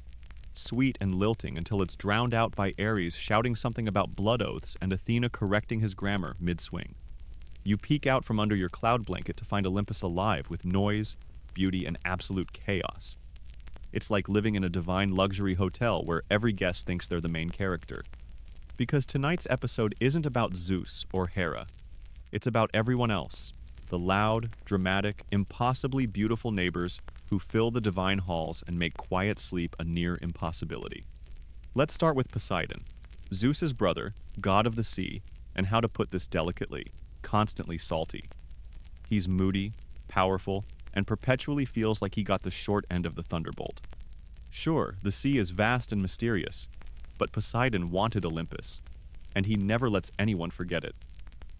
sweet and lilting until it's drowned out by Ares shouting something about blood oaths and Athena correcting his grammar mid-swing. You peek out from under your cloud blanket to find Olympus alive with noise, beauty, and absolute chaos. It's like living in a divine luxury hotel where every guest thinks they're the main character. Because tonight's episode isn't about Zeus or Hera. It's about everyone else. The loud, dramatic, impossibly beautiful neighbors who fill the divine halls and make quiet sleep a near impossibility. Let's start with Poseidon, Zeus's brother, god of the sea, and how to put this delicately, constantly salty. He's moody, powerful, and perpetually feels like he got the short end of the thunderbolt. Sure, the sea is vast and mysterious, but Poseidon wanted Olympus, and he never lets anyone forget it.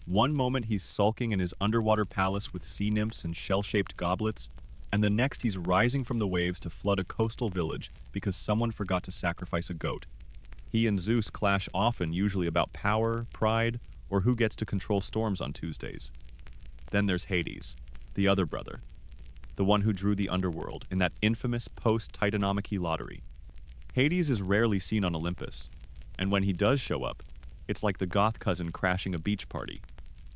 One moment he's sulking in his underwater palace with sea nymphs and shell-shaped goblets, and the next he's rising from the waves to flood a coastal village because someone forgot to sacrifice a goat. He and Zeus clash often, usually about power, pride, or who gets to control storms on Tuesdays. Then there's Hades, the other brother, the one who drew the underworld in that infamous post-Titanomachy lottery. Hades is rarely seen on Olympus, and when he does show up, it's like the goth cousin crashing a beach party.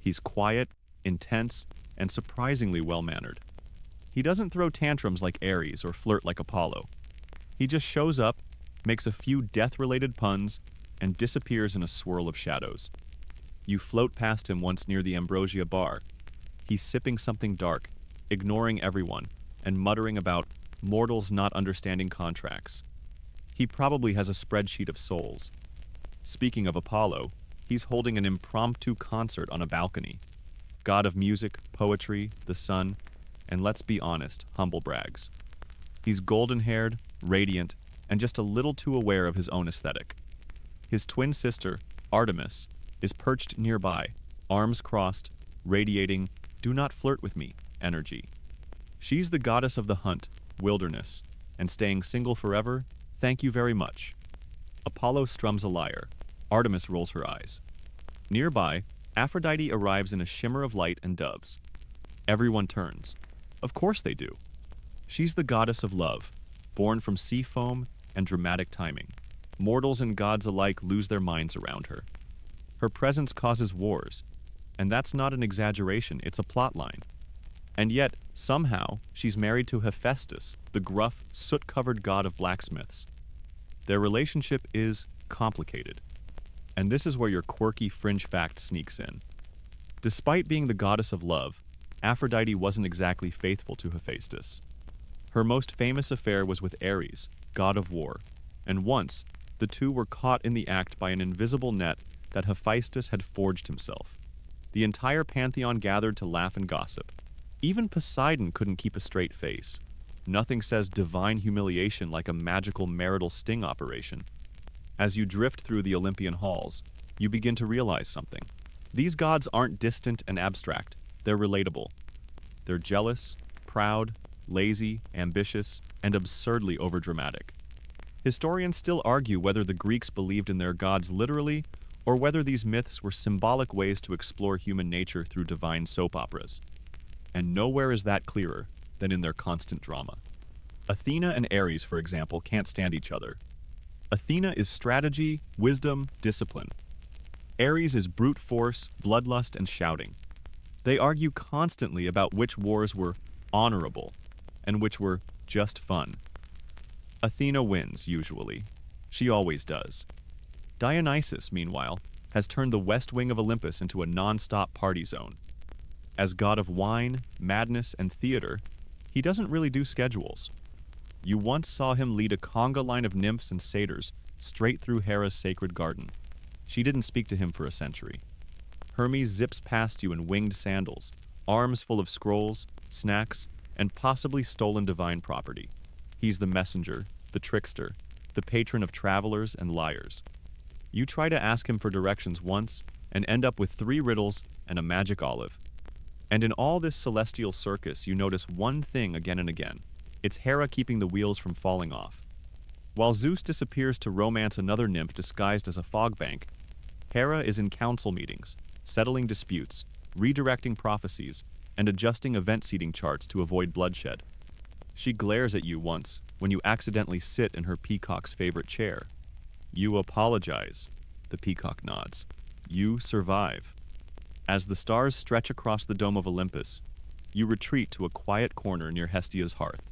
He's quiet, intense, and surprisingly well-mannered. He doesn't throw tantrums like Ares or flirt like Apollo. He just shows up, makes a few death-related puns, and disappears in a swirl of shadows. You float past him once near the Ambrosia bar. He's sipping something dark, ignoring everyone, and muttering about mortals not understanding contracts. He probably has a spreadsheet of souls. Speaking of Apollo, he's holding an impromptu concert on a balcony. God of music, poetry, the sun, and let's be honest, humble brags. He's golden-haired, radiant, and just a little too aware of his own aesthetic. His twin sister, Artemis, is perched nearby, arms crossed, radiating, "Do not flirt with me" energy. She's the goddess of the hunt, wilderness, and staying single forever, thank you very much. Apollo strums a lyre. Artemis rolls her eyes. Nearby, Aphrodite arrives in a shimmer of light and doves. Everyone turns. Of course they do. She's the goddess of love, born from sea foam and dramatic timing. Mortals and gods alike lose their minds around her. Her presence causes wars, and that's not an exaggeration, it's a plotline. And yet, somehow, she's married to Hephaestus, the gruff, soot-covered god of blacksmiths. Their relationship is complicated. And this is where your quirky fringe fact sneaks in. Despite being the goddess of love, Aphrodite wasn't exactly faithful to Hephaestus. Her most famous affair was with Ares, god of war, and once, the two were caught in the act by an invisible net that Hephaestus had forged himself. The entire pantheon gathered to laugh and gossip. Even Poseidon couldn't keep a straight face. Nothing says divine humiliation like a magical marital sting operation. As you drift through the Olympian halls, you begin to realize something. These gods aren't distant and abstract, they're relatable. They're jealous, proud, lazy, ambitious, and absurdly overdramatic. Historians still argue whether the Greeks believed in their gods literally, or whether these myths were symbolic ways to explore human nature through divine soap operas. And nowhere is that clearer than in their constant drama. Athena and Ares, for example, can't stand each other. Athena is strategy, wisdom, discipline. Ares is brute force, bloodlust, and shouting. They argue constantly about which wars were honorable and which were just fun. Athena wins, usually. She always does. Dionysus, meanwhile, has turned the west wing of Olympus into a non-stop party zone. As god of wine, madness, and theater, he doesn't really do schedules. You once saw him lead a conga line of nymphs and satyrs straight through Hera's sacred garden. She didn't speak to him for a century. Hermes zips past you in winged sandals, arms full of scrolls, snacks, and possibly stolen divine property. He's the messenger, the trickster, the patron of travelers and liars. You try to ask him for directions once and end up with 3 riddles and a magic olive. And in all this celestial circus, you notice one thing again and again. It's Hera keeping the wheels from falling off. While Zeus disappears to romance another nymph disguised as a fog bank, Hera is in council meetings, settling disputes, redirecting prophecies, and adjusting event seating charts to avoid bloodshed. She glares at you once when you accidentally sit in her peacock's favorite chair. You apologize. The peacock nods. You survive. As the stars stretch across the dome of Olympus, you retreat to a quiet corner near Hestia's hearth.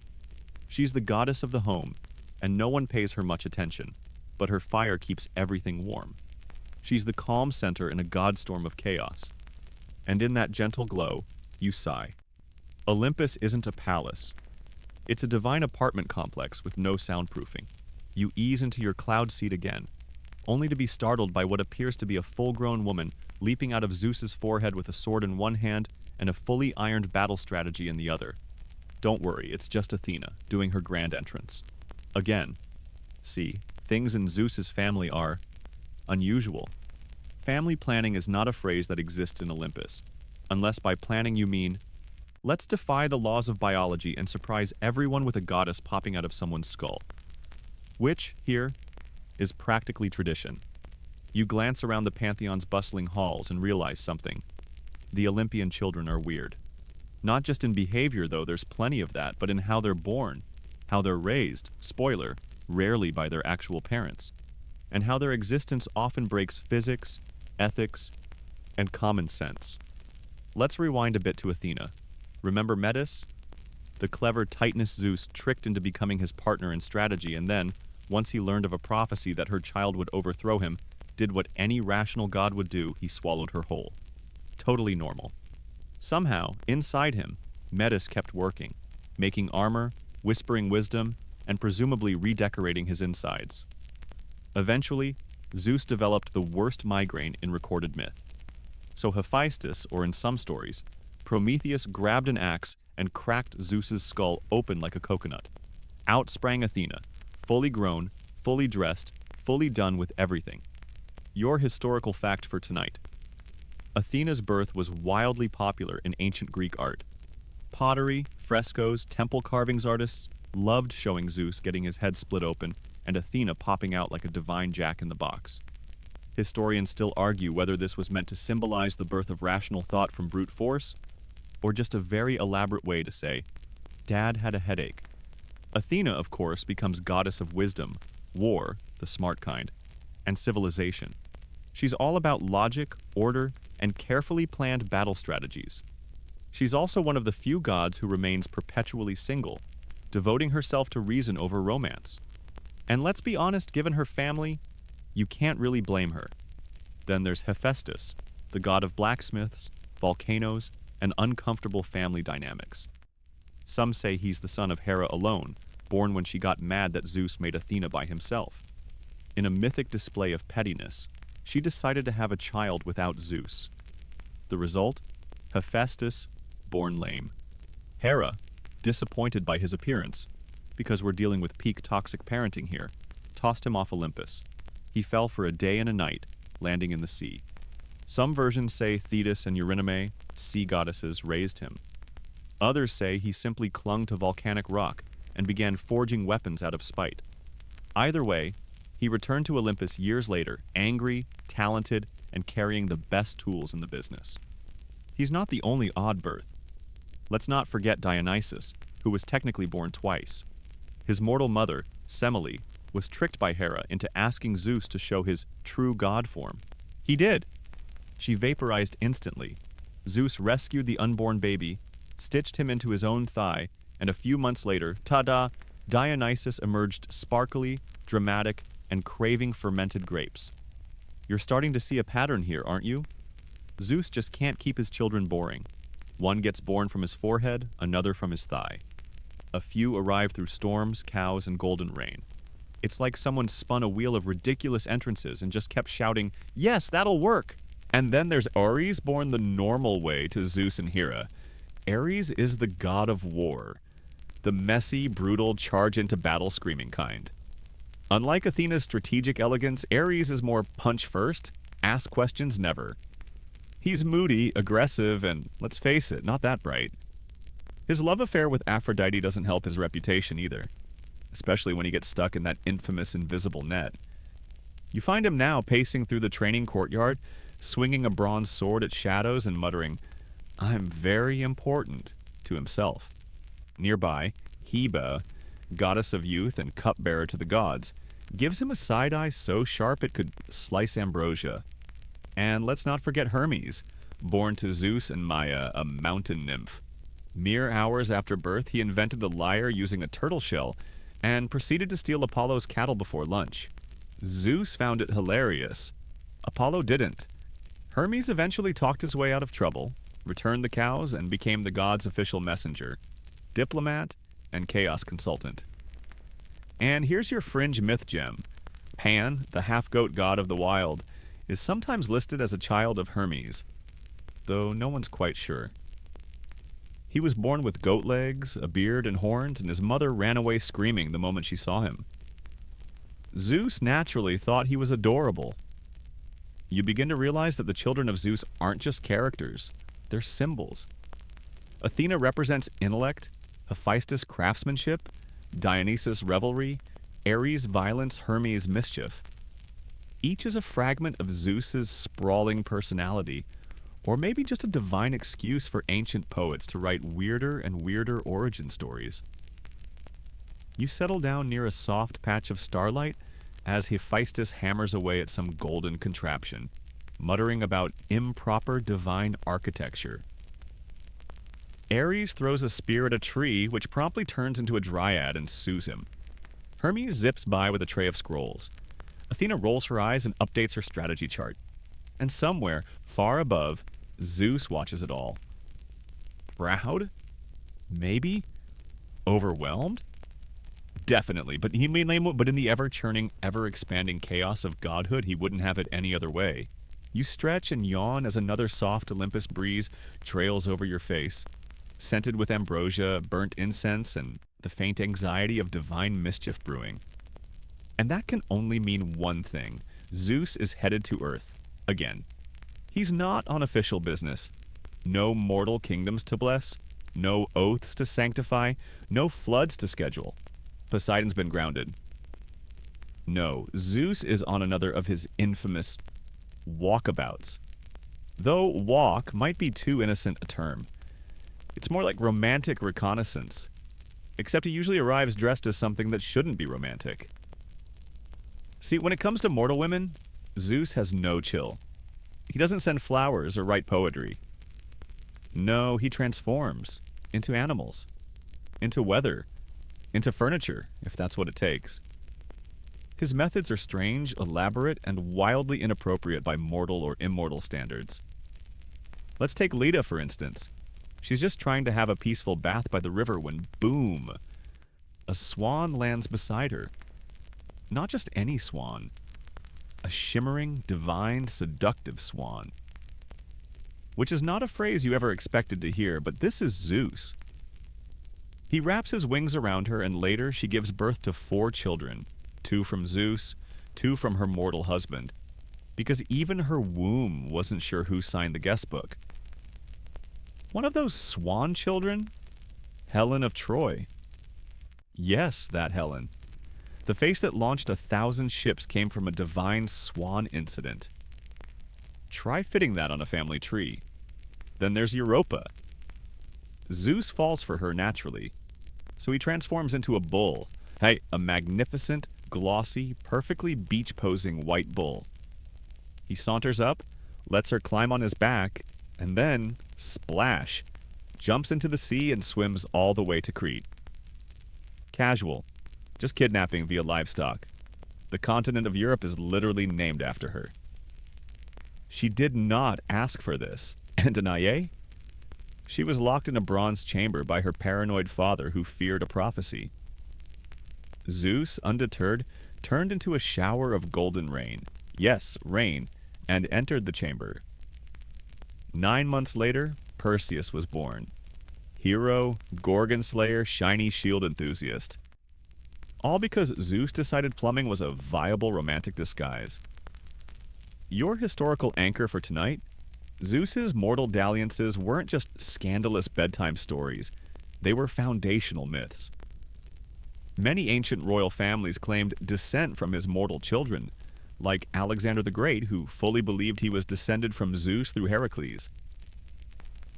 She's the goddess of the home, and no one pays her much attention, but her fire keeps everything warm. She's the calm center in a godstorm of chaos. And in that gentle glow, you sigh. Olympus isn't a palace. It's a divine apartment complex with no soundproofing. You ease into your cloud seat again, only to be startled by what appears to be a full-grown woman leaping out of Zeus's forehead with a sword in one hand and a fully ironed battle strategy in the other. Don't worry, it's just Athena, doing her grand entrance. Again. See, things in Zeus's family are unusual. Family planning is not a phrase that exists in Olympus, unless by planning you mean, let's defy the laws of biology and surprise everyone with a goddess popping out of someone's skull. Which, here, is practically tradition. You glance around the Pantheon's bustling halls and realize something. The Olympian children are weird. Not just in behavior, though, there's plenty of that, but in how they're born, how they're raised, spoiler, rarely by their actual parents, and how their existence often breaks physics, ethics, and common sense. Let's rewind a bit to Athena. Remember Metis? The clever Titanus Zeus tricked into becoming his partner in strategy, and then, once he learned of a prophecy that her child would overthrow him, did what any rational god would do, he swallowed her whole. Totally normal. Somehow, inside him, Metis kept working, making armor, whispering wisdom, and presumably redecorating his insides. Eventually, Zeus developed the worst migraine in recorded myth. So Hephaestus, or in some stories, Prometheus grabbed an axe and cracked Zeus's skull open like a coconut. Out sprang Athena, fully grown, fully dressed, fully done with everything. Your historical fact for tonight. Athena's birth was wildly popular in ancient Greek art. Pottery, frescoes, temple carvings artists loved showing Zeus getting his head split open and Athena popping out like a divine jack-in-the-box. Historians still argue whether this was meant to symbolize the birth of rational thought from brute force, or just a very elaborate way to say, Dad had a headache. Athena, of course, becomes goddess of wisdom, war, the smart kind, and civilization. She's all about logic, order, and carefully planned battle strategies. She's also one of the few gods who remains perpetually single, devoting herself to reason over romance. And let's be honest, given her family, you can't really blame her. Then there's Hephaestus, the god of blacksmiths, volcanoes, and uncomfortable family dynamics. Some say he's the son of Hera alone, born when she got mad that Zeus made Athena by himself. In a mythic display of pettiness, she decided to have a child without Zeus. The result? Hephaestus, born lame. Hera, disappointed by his appearance, because we're dealing with peak toxic parenting here, tossed him off Olympus. He fell for a day and a night, landing in the sea. Some versions say Thetis and Eurynome, sea goddesses, raised him. Others say he simply clung to volcanic rock and began forging weapons out of spite. Either way, he returned to Olympus years later, angry, talented, and carrying the best tools in the business. He's not the only odd birth. Let's not forget Dionysus, who was technically born twice. His mortal mother, Semele, was tricked by Hera into asking Zeus to show his true god form. He did. She vaporized instantly. Zeus rescued the unborn baby, stitched him into his own thigh, and a few months later, ta-da, Dionysus emerged sparkly, dramatic, and craving fermented grapes. You're starting to see a pattern here, aren't you? Zeus just can't keep his children boring. One gets born from his forehead, another from his thigh. A few arrive through storms, cows, and golden rain. It's like someone spun a wheel of ridiculous entrances and just kept shouting, "Yes, that'll work!" And then there's Ares, born the normal way to Zeus and Hera. Ares is the god of war. The messy, brutal, charge into battle screaming kind. Unlike Athena's strategic elegance, Ares is more punch first, ask questions never. He's moody, aggressive, and, let's face it, not that bright. His love affair with Aphrodite doesn't help his reputation either, especially when he gets stuck in that infamous invisible net. You find him now pacing through the training courtyard, swinging a bronze sword at shadows and muttering, "I'm very important," to himself. Nearby, Hebe, goddess of youth and cupbearer to the gods, gives him a side-eye so sharp it could slice ambrosia. And let's not forget Hermes, born to Zeus and Maia, a mountain nymph. Mere hours after birth, he invented the lyre using a turtle shell and proceeded to steal Apollo's cattle before lunch. Zeus found it hilarious. Apollo didn't. Hermes eventually talked his way out of trouble, returned the cows, and became the god's official messenger, diplomat, and chaos consultant. And here's your fringe myth gem. Pan, the half-goat god of the wild, is sometimes listed as a child of Hermes, though no one's quite sure. He was born with goat legs, a beard, and horns, and his mother ran away screaming the moment she saw him. Zeus naturally thought he was adorable. You begin to realize that the children of Zeus aren't just characters, they're symbols. Athena represents intellect, Hephaestus craftsmanship, Dionysus revelry, Ares violence, Hermes mischief. Each is a fragment of Zeus's sprawling personality, or maybe just a divine excuse for ancient poets to write weirder and weirder origin stories. You settle down near a soft patch of starlight as Hephaestus hammers away at some golden contraption, muttering about improper divine architecture. Ares throws a spear at a tree, which promptly turns into a dryad and sues him. Hermes zips by with a tray of scrolls. Athena rolls her eyes and updates her strategy chart. And somewhere, far above, Zeus watches it all. Proud? Maybe? Overwhelmed? Definitely, but in the ever-churning, ever-expanding chaos of godhood, he wouldn't have it any other way. You stretch and yawn as another soft Olympus breeze trails over your face, scented with ambrosia, burnt incense, and the faint anxiety of divine mischief brewing. And that can only mean one thing. Zeus is headed to Earth. Again. He's not on official business. No mortal kingdoms to bless. No oaths to sanctify. No floods to schedule. Poseidon's been grounded. No, Zeus is on another of his infamous walkabouts. Though walk might be too innocent a term. It's more like romantic reconnaissance. Except he usually arrives dressed as something that shouldn't be romantic. See, when it comes to mortal women, Zeus has no chill. He doesn't send flowers or write poetry. No, he transforms into animals, into weather, into furniture, if that's what it takes. His methods are strange, elaborate, and wildly inappropriate by mortal or immortal standards. Let's take Leda, for instance. She's just trying to have a peaceful bath by the river when, boom, a swan lands beside her. Not just any swan. A shimmering, divine, seductive swan. Which is not a phrase you ever expected to hear, but this is Zeus. He wraps his wings around her, and later she gives birth to 4 children. 2 from Zeus, 2 from her mortal husband. Because even her womb wasn't sure who signed the guest book. One of those swan children? Helen of Troy. Yes, that Helen. The face that launched 1,000 ships came from a divine swan incident. Try fitting that on a family tree. Then there's Europa. Zeus falls for her naturally, so he transforms into a bull. Hey, a magnificent, glossy, perfectly beach-posing white bull. He saunters up, lets her climb on his back, and then, splash, jumps into the sea and swims all the way to Crete. Casual. Just kidnapping via livestock. The continent of Europe is literally named after her. She did not ask for this. And Danae? She was locked in a bronze chamber by her paranoid father who feared a prophecy. Zeus, undeterred, turned into a shower of golden rain. Yes, rain, and entered the chamber. 9 months later, Perseus was born. Hero, Gorgon slayer, shiny shield enthusiast. All because Zeus decided plumbing was a viable romantic disguise. Your historical anchor for tonight? Zeus's mortal dalliances weren't just scandalous bedtime stories. They were foundational myths. Many ancient royal families claimed descent from his mortal children, like Alexander the Great, who fully believed he was descended from Zeus through Heracles.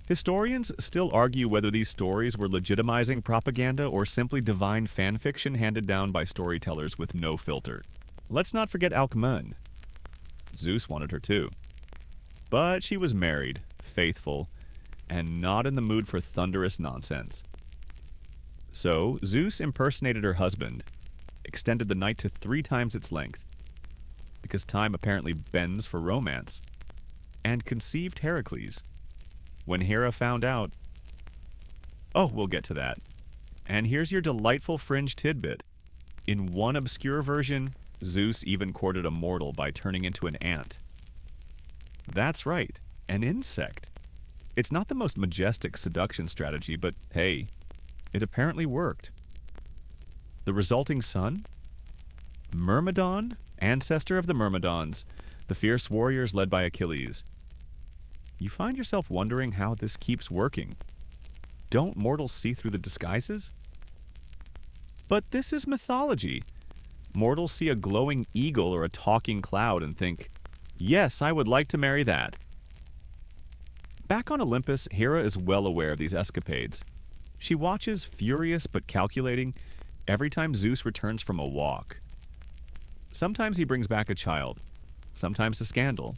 Historians still argue whether these stories were legitimizing propaganda or simply divine fan fiction handed down by storytellers with no filter. Let's not forget Alcmene. Zeus wanted her too. But she was married, faithful, and not in the mood for thunderous nonsense. So, Zeus impersonated her husband, extended the night to 3 times its length, because time apparently bends for romance, and conceived Heracles. When Hera found out... Oh, we'll get to that. And here's your delightful fringe tidbit. In one obscure version, Zeus even courted a mortal by turning into an ant. That's right, an insect. It's not the most majestic seduction strategy, but hey, it apparently worked. The resulting son? Myrmidon, ancestor of the Myrmidons, the fierce warriors led by Achilles. You find yourself wondering how this keeps working. Don't mortals see through the disguises? But this is mythology. Mortals see a glowing eagle or a talking cloud and think, yes, I would like to marry that. Back on Olympus, Hera is well aware of these escapades. She watches, furious but calculating, every time Zeus returns from a walk. Sometimes he brings back a child, sometimes a scandal,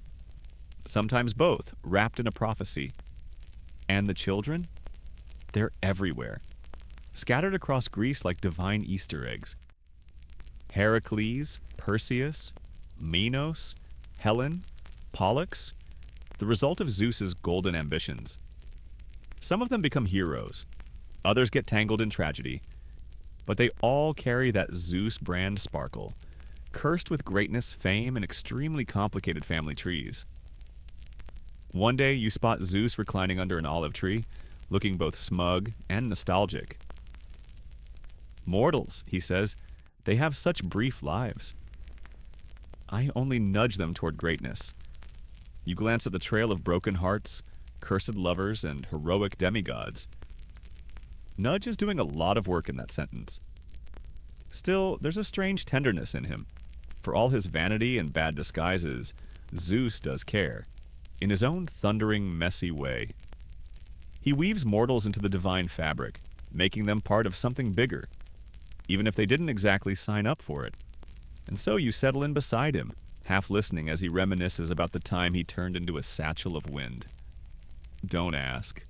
sometimes both, wrapped in a prophecy. And the children? They're everywhere, scattered across Greece like divine Easter eggs. Heracles, Perseus, Minos, Helen, Pollux, the result of Zeus's golden ambitions. Some of them become heroes, others get tangled in tragedy, but they all carry that Zeus brand sparkle, cursed with greatness, fame, and extremely complicated family trees. One day you spot Zeus reclining under an olive tree, looking both smug and nostalgic. Mortals, he says, They have such brief lives. I only nudge them toward greatness. You glance at the trail of broken hearts, cursed lovers, and heroic demigods. Nudge is doing a lot of work in that sentence. Still, there's a strange tenderness in him. For all his vanity and bad disguises, Zeus does care, in his own thundering, messy way. He weaves mortals into the divine fabric, making them part of something bigger, even if they didn't exactly sign up for it. And so you settle in beside him, half listening as he reminisces about the time he turned into a satchel of wind. Don't ask.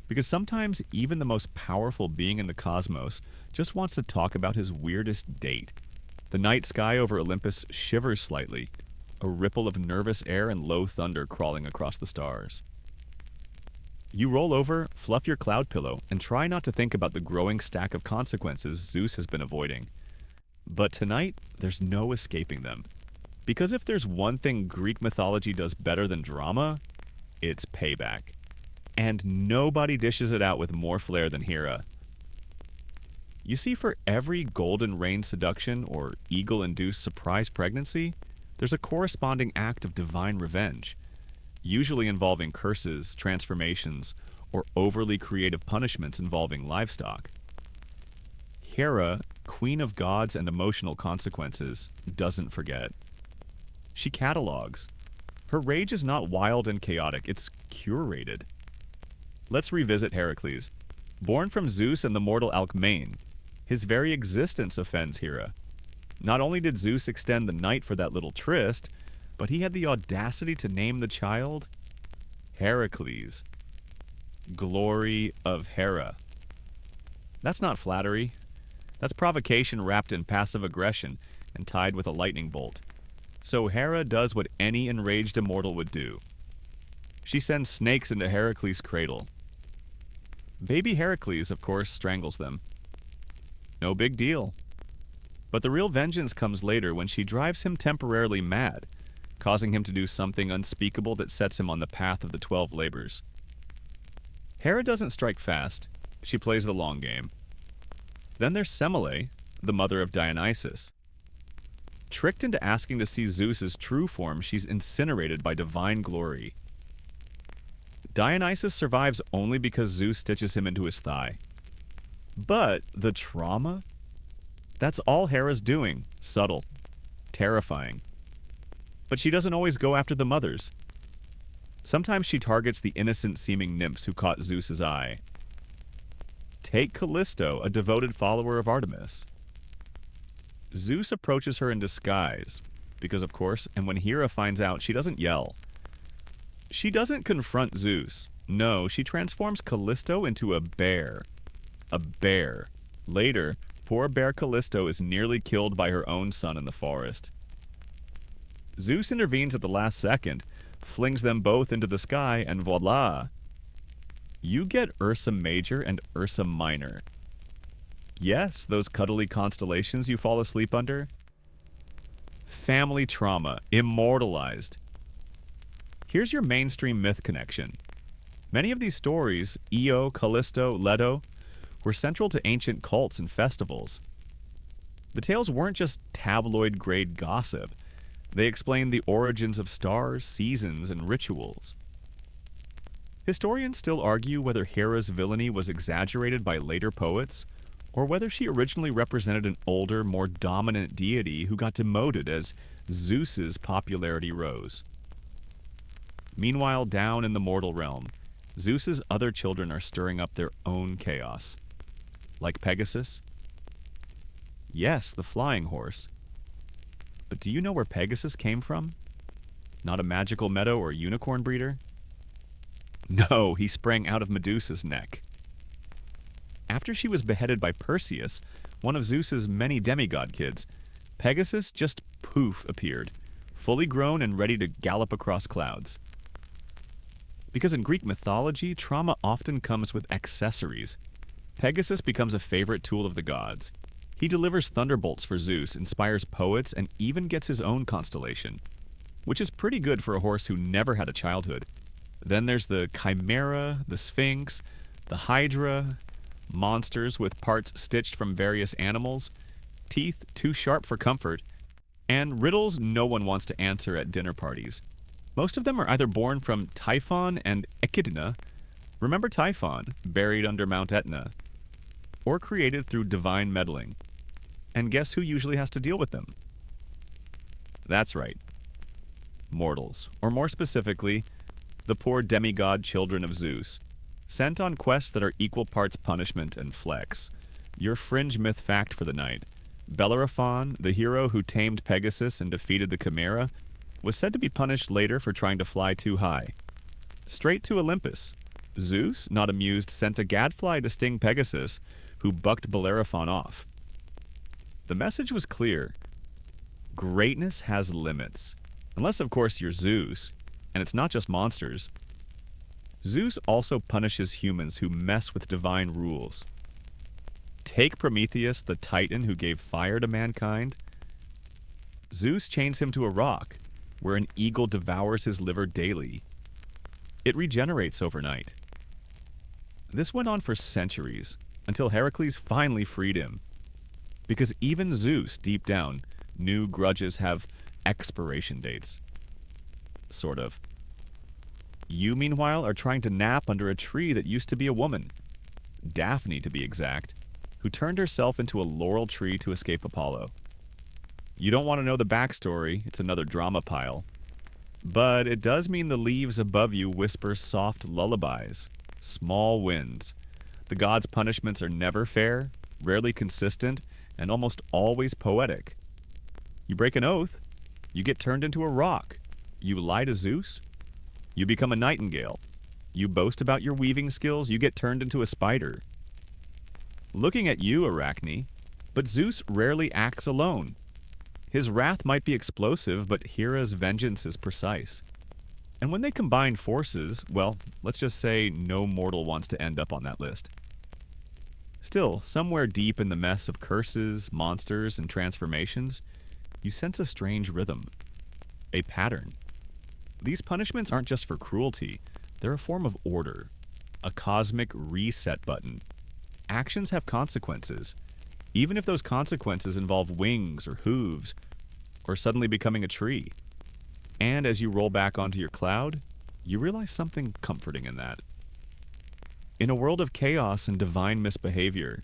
Because sometimes even the most powerful being in the cosmos just wants to talk about his weirdest date. The night sky over Olympus shivers slightly, a ripple of nervous air and low thunder crawling across the stars. You roll over, fluff your cloud pillow, and try not to think about the growing stack of consequences Zeus has been avoiding. But tonight, there's no escaping them. Because if there's one thing Greek mythology does better than drama, it's payback. And nobody dishes it out with more flair than Hera. You see, for every golden rain seduction or eagle-induced surprise pregnancy, there's a corresponding act of divine revenge, usually involving curses, transformations, or overly creative punishments involving livestock. Hera, queen of gods and emotional consequences, doesn't forget. She catalogs. Her rage is not wild and chaotic, it's curated. Let's revisit Heracles. Born from Zeus and the mortal Alcmaeon, his very existence offends Hera. Not only did Zeus extend the night for that little tryst, but he had the audacity to name the child Heracles. Glory of Hera. That's not flattery. That's provocation wrapped in passive aggression and tied with a lightning bolt. So Hera does what any enraged immortal would do. She sends snakes into Heracles' cradle. Baby Heracles, of course, strangles them. No big deal. But the real vengeance comes later when she drives him temporarily mad, causing him to do something unspeakable that sets him on the path of the 12 labors. Hera doesn't strike fast. She plays the long game. Then there's Semele, the mother of Dionysus. Tricked into asking to see Zeus's true form, she's incinerated by divine glory. Dionysus survives only because Zeus stitches him into his thigh. But the trauma? That's all Hera's doing. Subtle. Terrifying. But she doesn't always go after the mothers. Sometimes she targets the innocent-seeming nymphs who caught Zeus's eye. Take Callisto, a devoted follower of Artemis. Zeus approaches her in disguise, because of course, and when Hera finds out, she doesn't yell. She doesn't confront Zeus. No, she transforms Callisto into a bear. A bear. Later, poor bear Callisto is nearly killed by her own son in the forest. Zeus intervenes at the last second, flings them both into the sky, and voila! You get Ursa Major and Ursa Minor. Yes, those cuddly constellations you fall asleep under. Family trauma, immortalized. Here's your mainstream myth connection. Many of these stories, Io, Callisto, Leto, were central to ancient cults and festivals. The tales weren't just tabloid-grade gossip. They explained the origins of stars, seasons, and rituals. Historians still argue whether Hera's villainy was exaggerated by later poets, or whether she originally represented an older, more dominant deity who got demoted as Zeus's popularity rose. Meanwhile, down in the mortal realm, Zeus's other children are stirring up their own chaos. Like Pegasus? Yes, the flying horse. But do you know where Pegasus came from? Not a magical meadow or unicorn breeder? No, he sprang out of Medusa's neck. After she was beheaded by Perseus, one of Zeus's many demigod kids, Pegasus just poof appeared, fully grown and ready to gallop across clouds. Because in Greek mythology, trauma often comes with accessories. Pegasus becomes a favorite tool of the gods. He delivers thunderbolts for Zeus, inspires poets, and even gets his own constellation, which is pretty good for a horse who never had a childhood. Then there's the Chimera, the Sphinx, the Hydra, monsters with parts stitched from various animals, teeth too sharp for comfort, and riddles no one wants to answer at dinner parties. Most of them are either born from Typhon and Echidna, remember Typhon, buried under Mount Etna, or created through divine meddling. And guess who usually has to deal with them? That's right. Mortals, or more specifically, the poor demigod children of Zeus, sent on quests that are equal parts punishment and flex. Your fringe myth fact for the night. Bellerophon, the hero who tamed Pegasus and defeated the Chimera, was said to be punished later for trying to fly too high. Straight to Olympus. Zeus, not amused, sent a gadfly to sting Pegasus, who bucked Bellerophon off. The message was clear. Greatness has limits. Unless, of course, you're Zeus. And it's not just monsters. Zeus also punishes humans who mess with divine rules. Take Prometheus, the titan who gave fire to mankind. Zeus chains him to a rock, where an eagle devours his liver daily. It regenerates overnight. This went on for centuries, until Heracles finally freed him. Because even Zeus, deep down, knew grudges have expiration dates. Sort of. You, meanwhile, are trying to nap under a tree that used to be a woman. Daphne, to be exact, who turned herself into a laurel tree to escape Apollo. You don't want to know the backstory, it's another drama pile. But it does mean the leaves above you whisper soft lullabies, small winds. The gods' punishments are never fair, rarely consistent, and almost always poetic. You break an oath, you get turned into a rock. You lie to Zeus, you become a nightingale. You boast about your weaving skills, you get turned into a spider. Looking at you, Arachne, but Zeus rarely acts alone. His wrath might be explosive, but Hera's vengeance is precise. And when they combine forces, well, let's just say no mortal wants to end up on that list. Still, somewhere deep in the mess of curses, monsters, and transformations, you sense a strange rhythm, a pattern. These punishments aren't just for cruelty, they're a form of order, a cosmic reset button. Actions have consequences, even if those consequences involve wings or hooves, or suddenly becoming a tree. And as you roll back onto your cloud, you realize something comforting in that. In a world of chaos and divine misbehavior,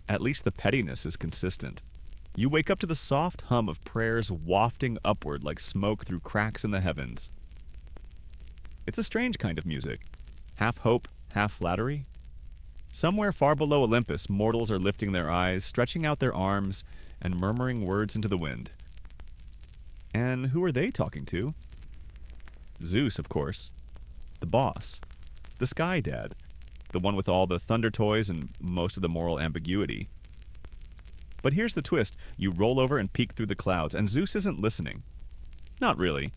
at least the pettiness is consistent. You wake up to the soft hum of prayers wafting upward like smoke through cracks in the heavens. It's a strange kind of music, half hope, half flattery. Somewhere far below Olympus, mortals are lifting their eyes, stretching out their arms, and murmuring words into the wind. And who are they talking to? Zeus, of course. The boss. The sky dad. The one with all the thunder toys and most of the moral ambiguity. But here's the twist. You roll over and peek through the clouds, and Zeus isn't listening. Not really.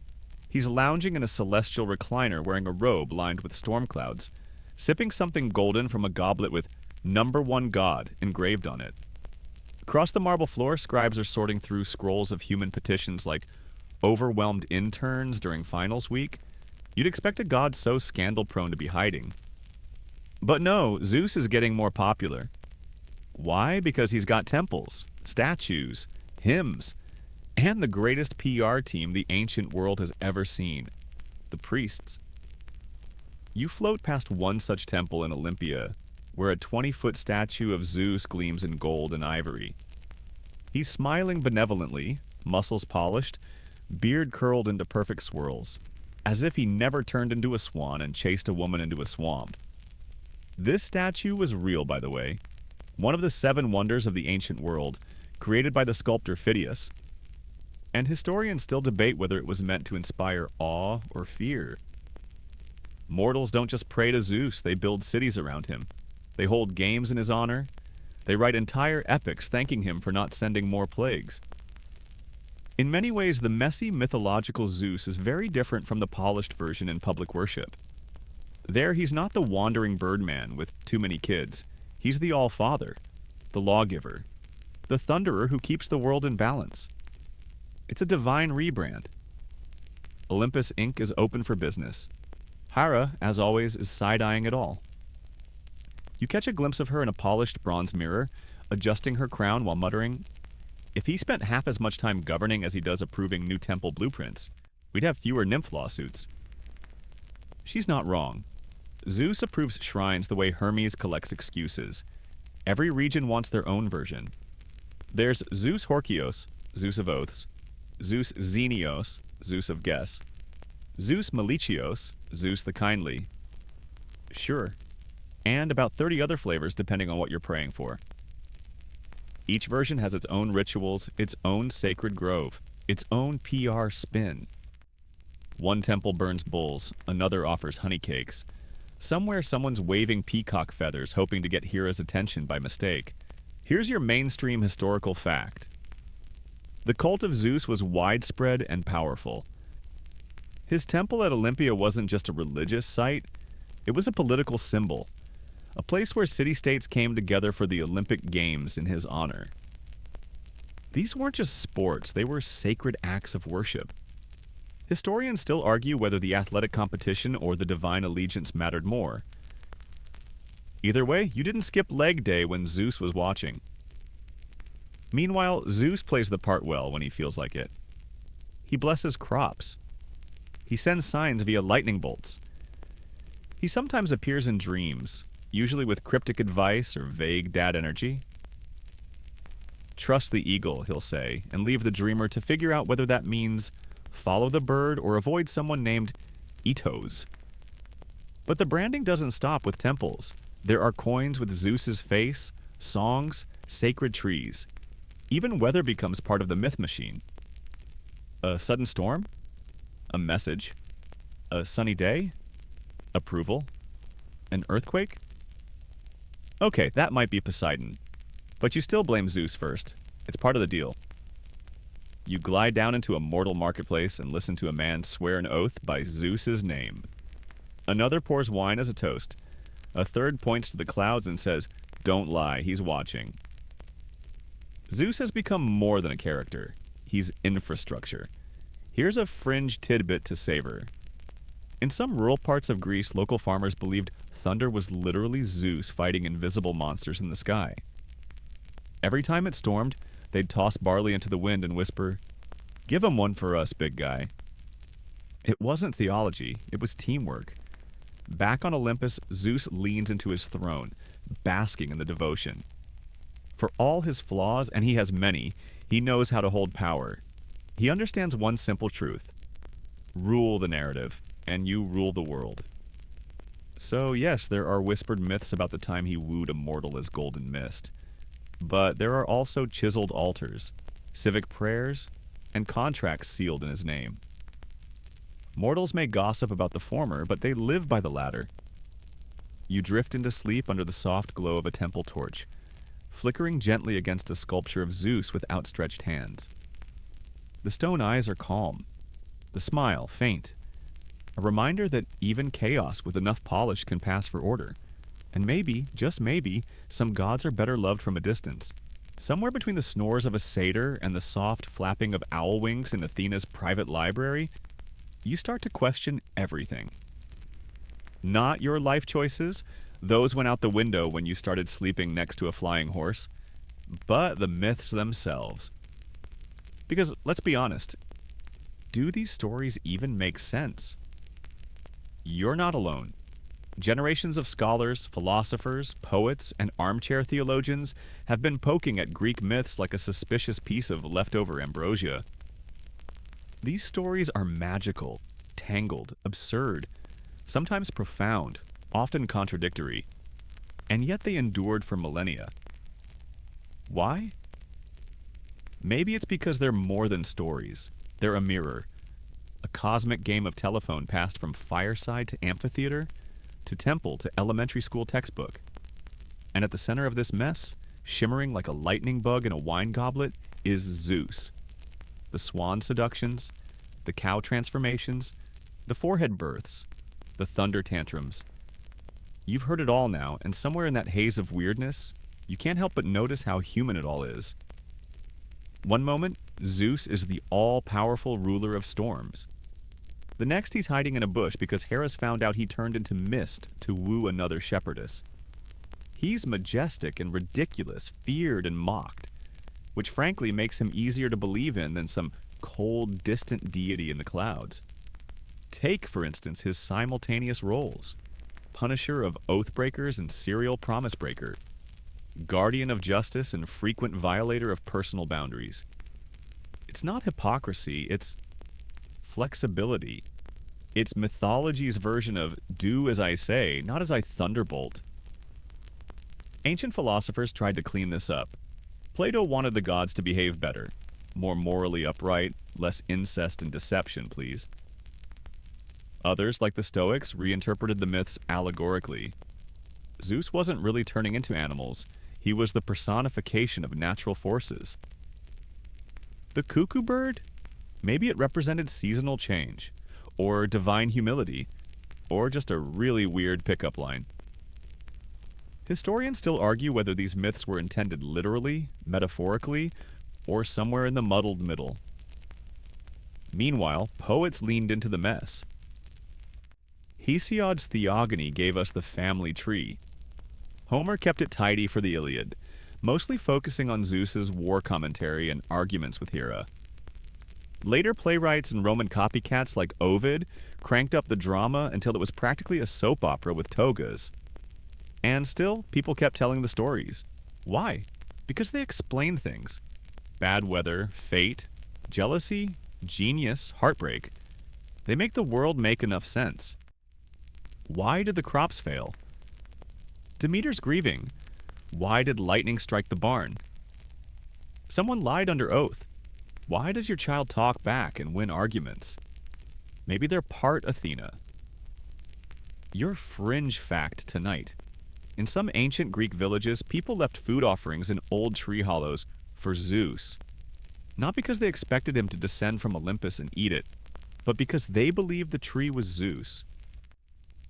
He's lounging in a celestial recliner wearing a robe lined with storm clouds, sipping something golden from a goblet with "Number One God" engraved on it. Across the marble floor, scribes are sorting through scrolls of human petitions like overwhelmed interns during finals week. You'd expect a god so scandal-prone to be hiding. But no, Zeus is getting more popular. Why? Because he's got temples, statues, hymns, and the greatest PR team the ancient world has ever seen, the priests. You float past one such temple in Olympia, where a 20-foot statue of Zeus gleams in gold and ivory. He's smiling benevolently, muscles polished, beard curled into perfect swirls, as if he never turned into a swan and chased a woman into a swamp. This statue was real, by the way, one of the 7 wonders of the ancient world, created by the sculptor Phidias. And historians still debate whether it was meant to inspire awe or fear. Mortals don't just pray to Zeus, they build cities around him. They hold games in his honor. They write entire epics thanking him for not sending more plagues. In many ways, the messy mythological Zeus is very different from the polished version in public worship. There, he's not the wandering birdman with too many kids. He's the All-Father, the lawgiver, the thunderer who keeps the world in balance. It's a divine rebrand. Olympus Inc. is open for business. Hera, as always, is side-eyeing it all. You catch a glimpse of her in a polished bronze mirror, adjusting her crown while muttering, If he spent half as much time governing as he does approving new temple blueprints, we'd have fewer nymph lawsuits. She's not wrong. Zeus approves shrines the way Hermes collects excuses. Every region wants their own version. There's Zeus Horkios, Zeus of Oaths, Zeus Xenios, Zeus of Guess, Zeus Malichios, Zeus the Kindly. Sure. And about 30 other flavors depending on what you're praying for. Each version has its own rituals, its own sacred grove, its own PR spin. One temple burns bulls, another offers honey cakes. Somewhere someone's waving peacock feathers hoping to get Hera's attention by mistake. Here's your mainstream historical fact. The cult of Zeus was widespread and powerful. His temple at Olympia wasn't just a religious site, it was a political symbol. A place where city-states came together for the Olympic Games in his honor. These weren't just sports, they were sacred acts of worship. Historians still argue whether the athletic competition or the divine allegiance mattered more. Either way, you didn't skip leg day when Zeus was watching. Meanwhile, Zeus plays the part well when he feels like it. He blesses crops. He sends signs via lightning bolts. He sometimes appears in dreams, usually with cryptic advice or vague dad energy. Trust the eagle, he'll say, and leave the dreamer to figure out whether that means follow the bird or avoid someone named Itos. But the branding doesn't stop with temples. There are coins with Zeus's face, songs, sacred trees. Even weather becomes part of the myth machine. A sudden storm? A message? A sunny day? Approval? An earthquake? Okay, that might be Poseidon. But you still blame Zeus first. It's part of the deal. You glide down into a mortal marketplace and listen to a man swear an oath by Zeus's name. Another pours wine as a toast. A third points to the clouds and says, "Don't lie, he's watching." Zeus has become more than a character. He's infrastructure. Here's a fringe tidbit to savor. In some rural parts of Greece, local farmers believed thunder was literally Zeus fighting invisible monsters in the sky. Every time it stormed, they'd toss barley into the wind and whisper, "Give 'em one for us, big guy." It wasn't theology, it was teamwork. Back on Olympus, Zeus leans into his throne, basking in the devotion. For all his flaws, and he has many, he knows how to hold power. He understands one simple truth. Rule the narrative, and you rule the world. So yes, there are whispered myths about the time he wooed a mortal as golden mist. But there are also chiseled altars, civic prayers, and contracts sealed in his name. Mortals may gossip about the former, but they live by the latter. You drift into sleep under the soft glow of a temple torch, flickering gently against a sculpture of Zeus with outstretched hands. The stone eyes are calm, the smile faint, a reminder that even chaos with enough polish can pass for order. And maybe, just maybe, some gods are better loved from a distance. Somewhere between the snores of a satyr and the soft flapping of owl wings in Athena's private library, you start to question everything. Not your life choices, those went out the window when you started sleeping next to a flying horse, but the myths themselves. Because, let's be honest, do these stories even make sense? You're not alone. Generations of scholars, philosophers, poets, and armchair theologians have been poking at Greek myths like a suspicious piece of leftover ambrosia. These stories are magical, tangled, absurd, sometimes profound, often contradictory, and yet they endured for millennia. Why? Maybe it's because they're more than stories. They're a mirror, a cosmic game of telephone passed from fireside to amphitheater, to temple to elementary school textbook. And at the center of this mess, shimmering like a lightning bug in a wine goblet, is Zeus. The swan seductions, the cow transformations, the forehead births, the thunder tantrums. You've heard it all now, and somewhere in that haze of weirdness, you can't help but notice how human it all is. One moment, Zeus is the all-powerful ruler of storms. The next, he's hiding in a bush because Hera's found out he turned into mist to woo another shepherdess. He's majestic and ridiculous, feared and mocked. which frankly makes him easier to believe in than some cold, distant deity in the clouds. Take, for instance, his simultaneous roles: punisher of oath-breakers and serial promise-breaker, guardian of justice and frequent violator of personal boundaries. It's not hypocrisy, it's flexibility. It's mythology's version of do as I say, not as I thunderbolt. Ancient philosophers tried to clean this up. Plato wanted the gods to behave better, more morally upright, less incest and deception, please. Others, like the Stoics, reinterpreted the myths allegorically. Zeus wasn't really turning into animals. He was the personification of natural forces. The cuckoo bird? Maybe it represented seasonal change, or divine humility, or just a really weird pickup line. Historians still argue whether these myths were intended literally, metaphorically, or somewhere in the muddled middle. Meanwhile, poets leaned into the mess. Hesiod's Theogony gave us the family tree. Homer kept it tidy for the Iliad, mostly focusing on Zeus's war commentary and arguments with Hera. Later playwrights and Roman copycats like Ovid cranked up the drama until it was practically a soap opera with togas. And still, people kept telling the stories. Why? Because they explain things. Bad weather, fate, jealousy, genius, heartbreak. They make the world make enough sense. Why did the crops fail? Demeter's grieving. Why did lightning strike the barn? Someone lied under oath. Why does your child talk back and win arguments? Maybe they're part Athena. Your fringe fact tonight. In some ancient Greek villages, people left food offerings in old tree hollows for Zeus. Not because they expected him to descend from Olympus and eat it, but because they believed the tree was Zeus.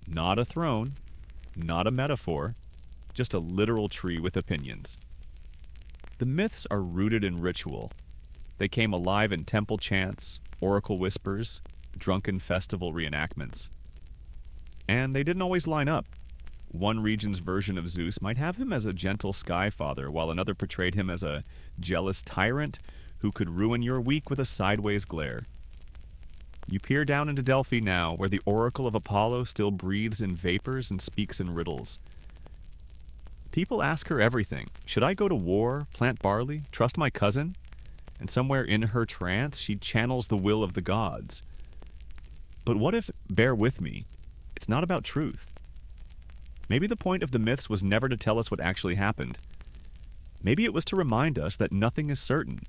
Not a throne, not a metaphor, just a literal tree with opinions. The myths are rooted in ritual. They came alive in temple chants, oracle whispers, drunken festival reenactments. And they didn't always line up. One region's version of Zeus might have him as a gentle sky father, while another portrayed him as a jealous tyrant who could ruin your week with a sideways glare. You peer down into Delphi now, where the oracle of Apollo still breathes in vapors and speaks in riddles. People ask her everything. Should I go to war, plant barley, trust my cousin? And somewhere in her trance, she channels the will of the gods. But what if, bear with me, it's not about truth? Maybe the point of the myths was never to tell us what actually happened. Maybe it was to remind us that nothing is certain,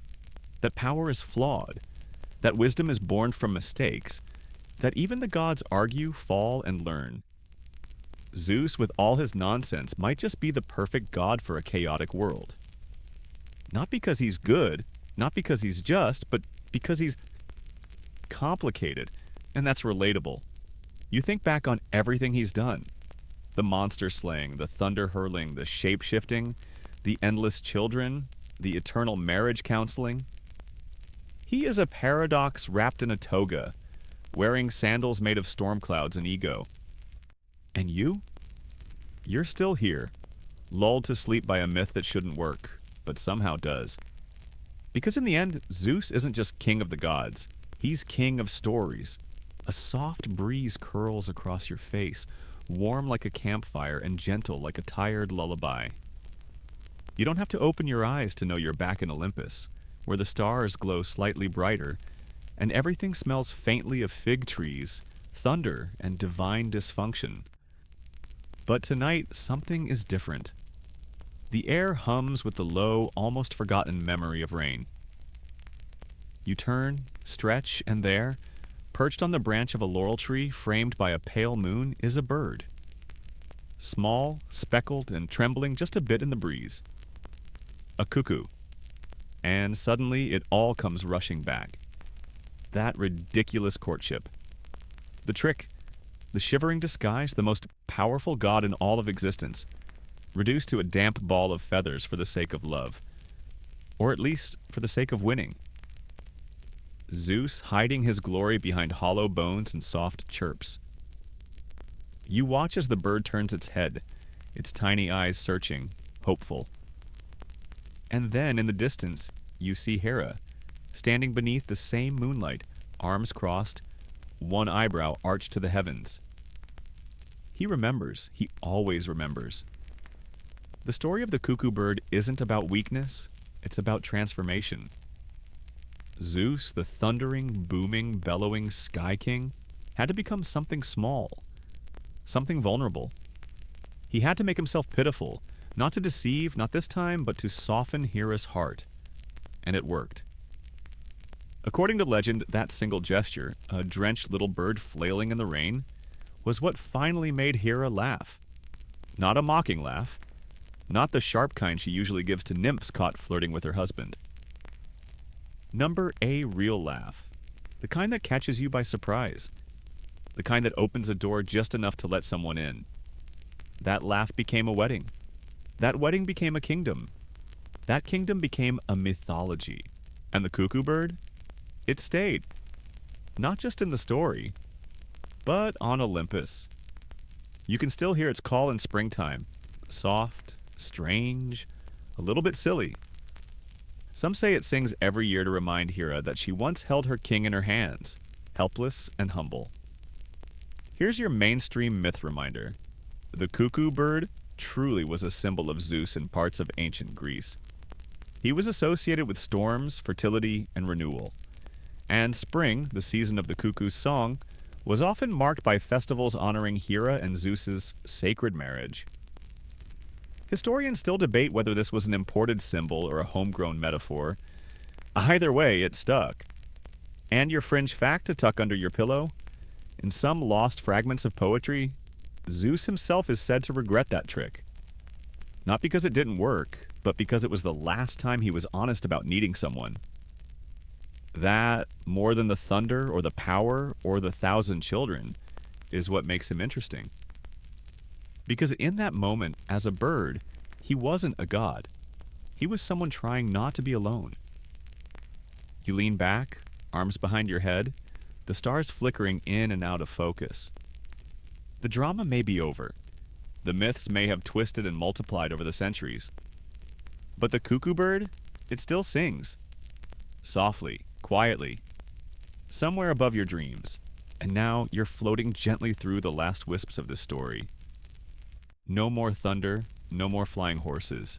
that power is flawed, that wisdom is born from mistakes, that even the gods argue, fall, and learn. Zeus, with all his nonsense, might just be the perfect god for a chaotic world. Not because he's good, not because he's just, but because he's complicated, and that's relatable. You think back on everything he's done. The monster slaying, the thunder hurling, the shape-shifting, the endless children, the eternal marriage counseling. He is a paradox wrapped in a toga, wearing sandals made of storm clouds and ego. And you? You're still here, lulled to sleep by a myth that shouldn't work, but somehow does. Because in the end, Zeus isn't just king of the gods. He's king of stories. A soft breeze curls across your face, warm like a campfire and gentle like a tired lullaby. You don't have to open your eyes to know you're back in Olympus, where the stars glow slightly brighter, and everything smells faintly of fig trees, thunder, and divine dysfunction. But tonight, something is different. The air hums with the low, almost forgotten memory of rain. You turn, stretch, and there, perched on the branch of a laurel tree framed by a pale moon, is a bird. Small, speckled, and trembling just a bit in the breeze. A cuckoo. And suddenly it all comes rushing back. That ridiculous courtship. The trick. The shivering disguise, the most powerful god in all of existence, reduced to a damp ball of feathers for the sake of love. Or at least for the sake of winning. Zeus hiding his glory behind hollow bones and soft chirps. You watch as the bird turns its head, its tiny eyes searching, hopeful. And then, in the distance, you see Hera, standing beneath the same moonlight, arms crossed, one eyebrow arched to the heavens. He remembers. He always remembers. The story of the cuckoo bird isn't about weakness, it's about transformation. Zeus, the thundering, booming, bellowing Sky King, had to become something small, something vulnerable. He had to make himself pitiful, not to deceive, not this time, but to soften Hera's heart. And it worked. According to legend, that single gesture, a drenched little bird flailing in the rain, was what finally made Hera laugh. Not a mocking laugh, not the sharp kind she usually gives to nymphs caught flirting with her husband. Number a real laugh, the kind that catches you by surprise, the kind that opens a door just enough to let someone in. That laugh became a wedding. That wedding became a kingdom. That kingdom became a mythology. And the cuckoo bird? It stayed. Not just in the story, but on Olympus. You can still hear its call in springtime. Soft, strange, a little bit silly. Some say it sings every year to remind Hera that she once held her king in her hands, helpless and humble. Here's your mainstream myth reminder. The cuckoo bird truly was a symbol of Zeus in parts of ancient Greece. He was associated with storms, fertility, and renewal. And spring, the season of the cuckoo's song, was often marked by festivals honoring Hera and Zeus's sacred marriage. Historians still debate whether this was an imported symbol or a homegrown metaphor. Either way, it stuck. And your fringe fact to tuck under your pillow? In some lost fragments of poetry, Zeus himself is said to regret that trick. Not because it didn't work, but because it was the last time he was honest about needing someone. That, more than the thunder or the power or the 1,000 children, is what makes him interesting. Because in that moment, as a bird, he wasn't a god. He was someone trying not to be alone. You lean back, arms behind your head, the stars flickering in and out of focus. The drama may be over. The myths may have twisted and multiplied over the centuries. But the cuckoo bird, it still sings. Softly, quietly, somewhere above your dreams. And now you're floating gently through the last wisps of this story. No more thunder, no more flying horses.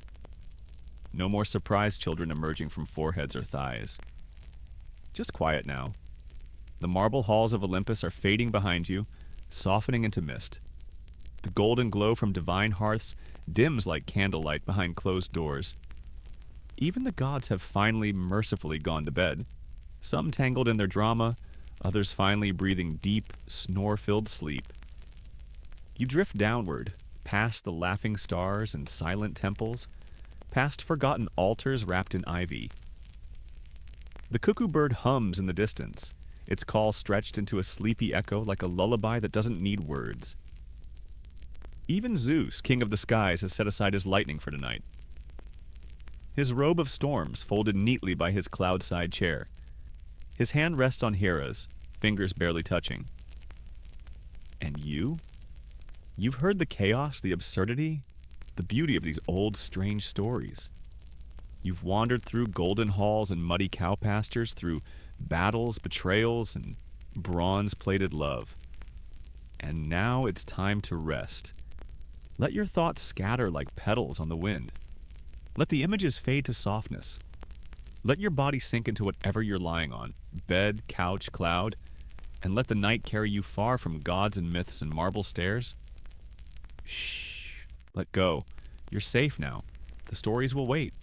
No more surprise children emerging from foreheads or thighs. Just quiet now. The marble halls of Olympus are fading behind you, softening into mist. The golden glow from divine hearths dims like candlelight behind closed doors. Even the gods have finally mercifully gone to bed, some tangled in their drama, others finally breathing deep, snore-filled sleep. You drift downward, past the laughing stars and silent temples, past forgotten altars wrapped in ivy. The cuckoo bird hums in the distance, its call stretched into a sleepy echo like a lullaby that doesn't need words. Even Zeus, king of the skies, has set aside his lightning for tonight. His robe of storms folded neatly by his cloud-side chair. His hand rests on Hera's, fingers barely touching. And you? You've heard the chaos, the absurdity, the beauty of these old, strange stories. You've wandered through golden halls and muddy cow pastures, through battles, betrayals, and bronze-plated love. And now it's time to rest. Let your thoughts scatter like petals on the wind. Let the images fade to softness. Let your body sink into whatever you're lying on, bed, couch, cloud, and let the night carry you far from gods and myths and marble stairs. Shh. Let go. You're safe now. The stories will wait.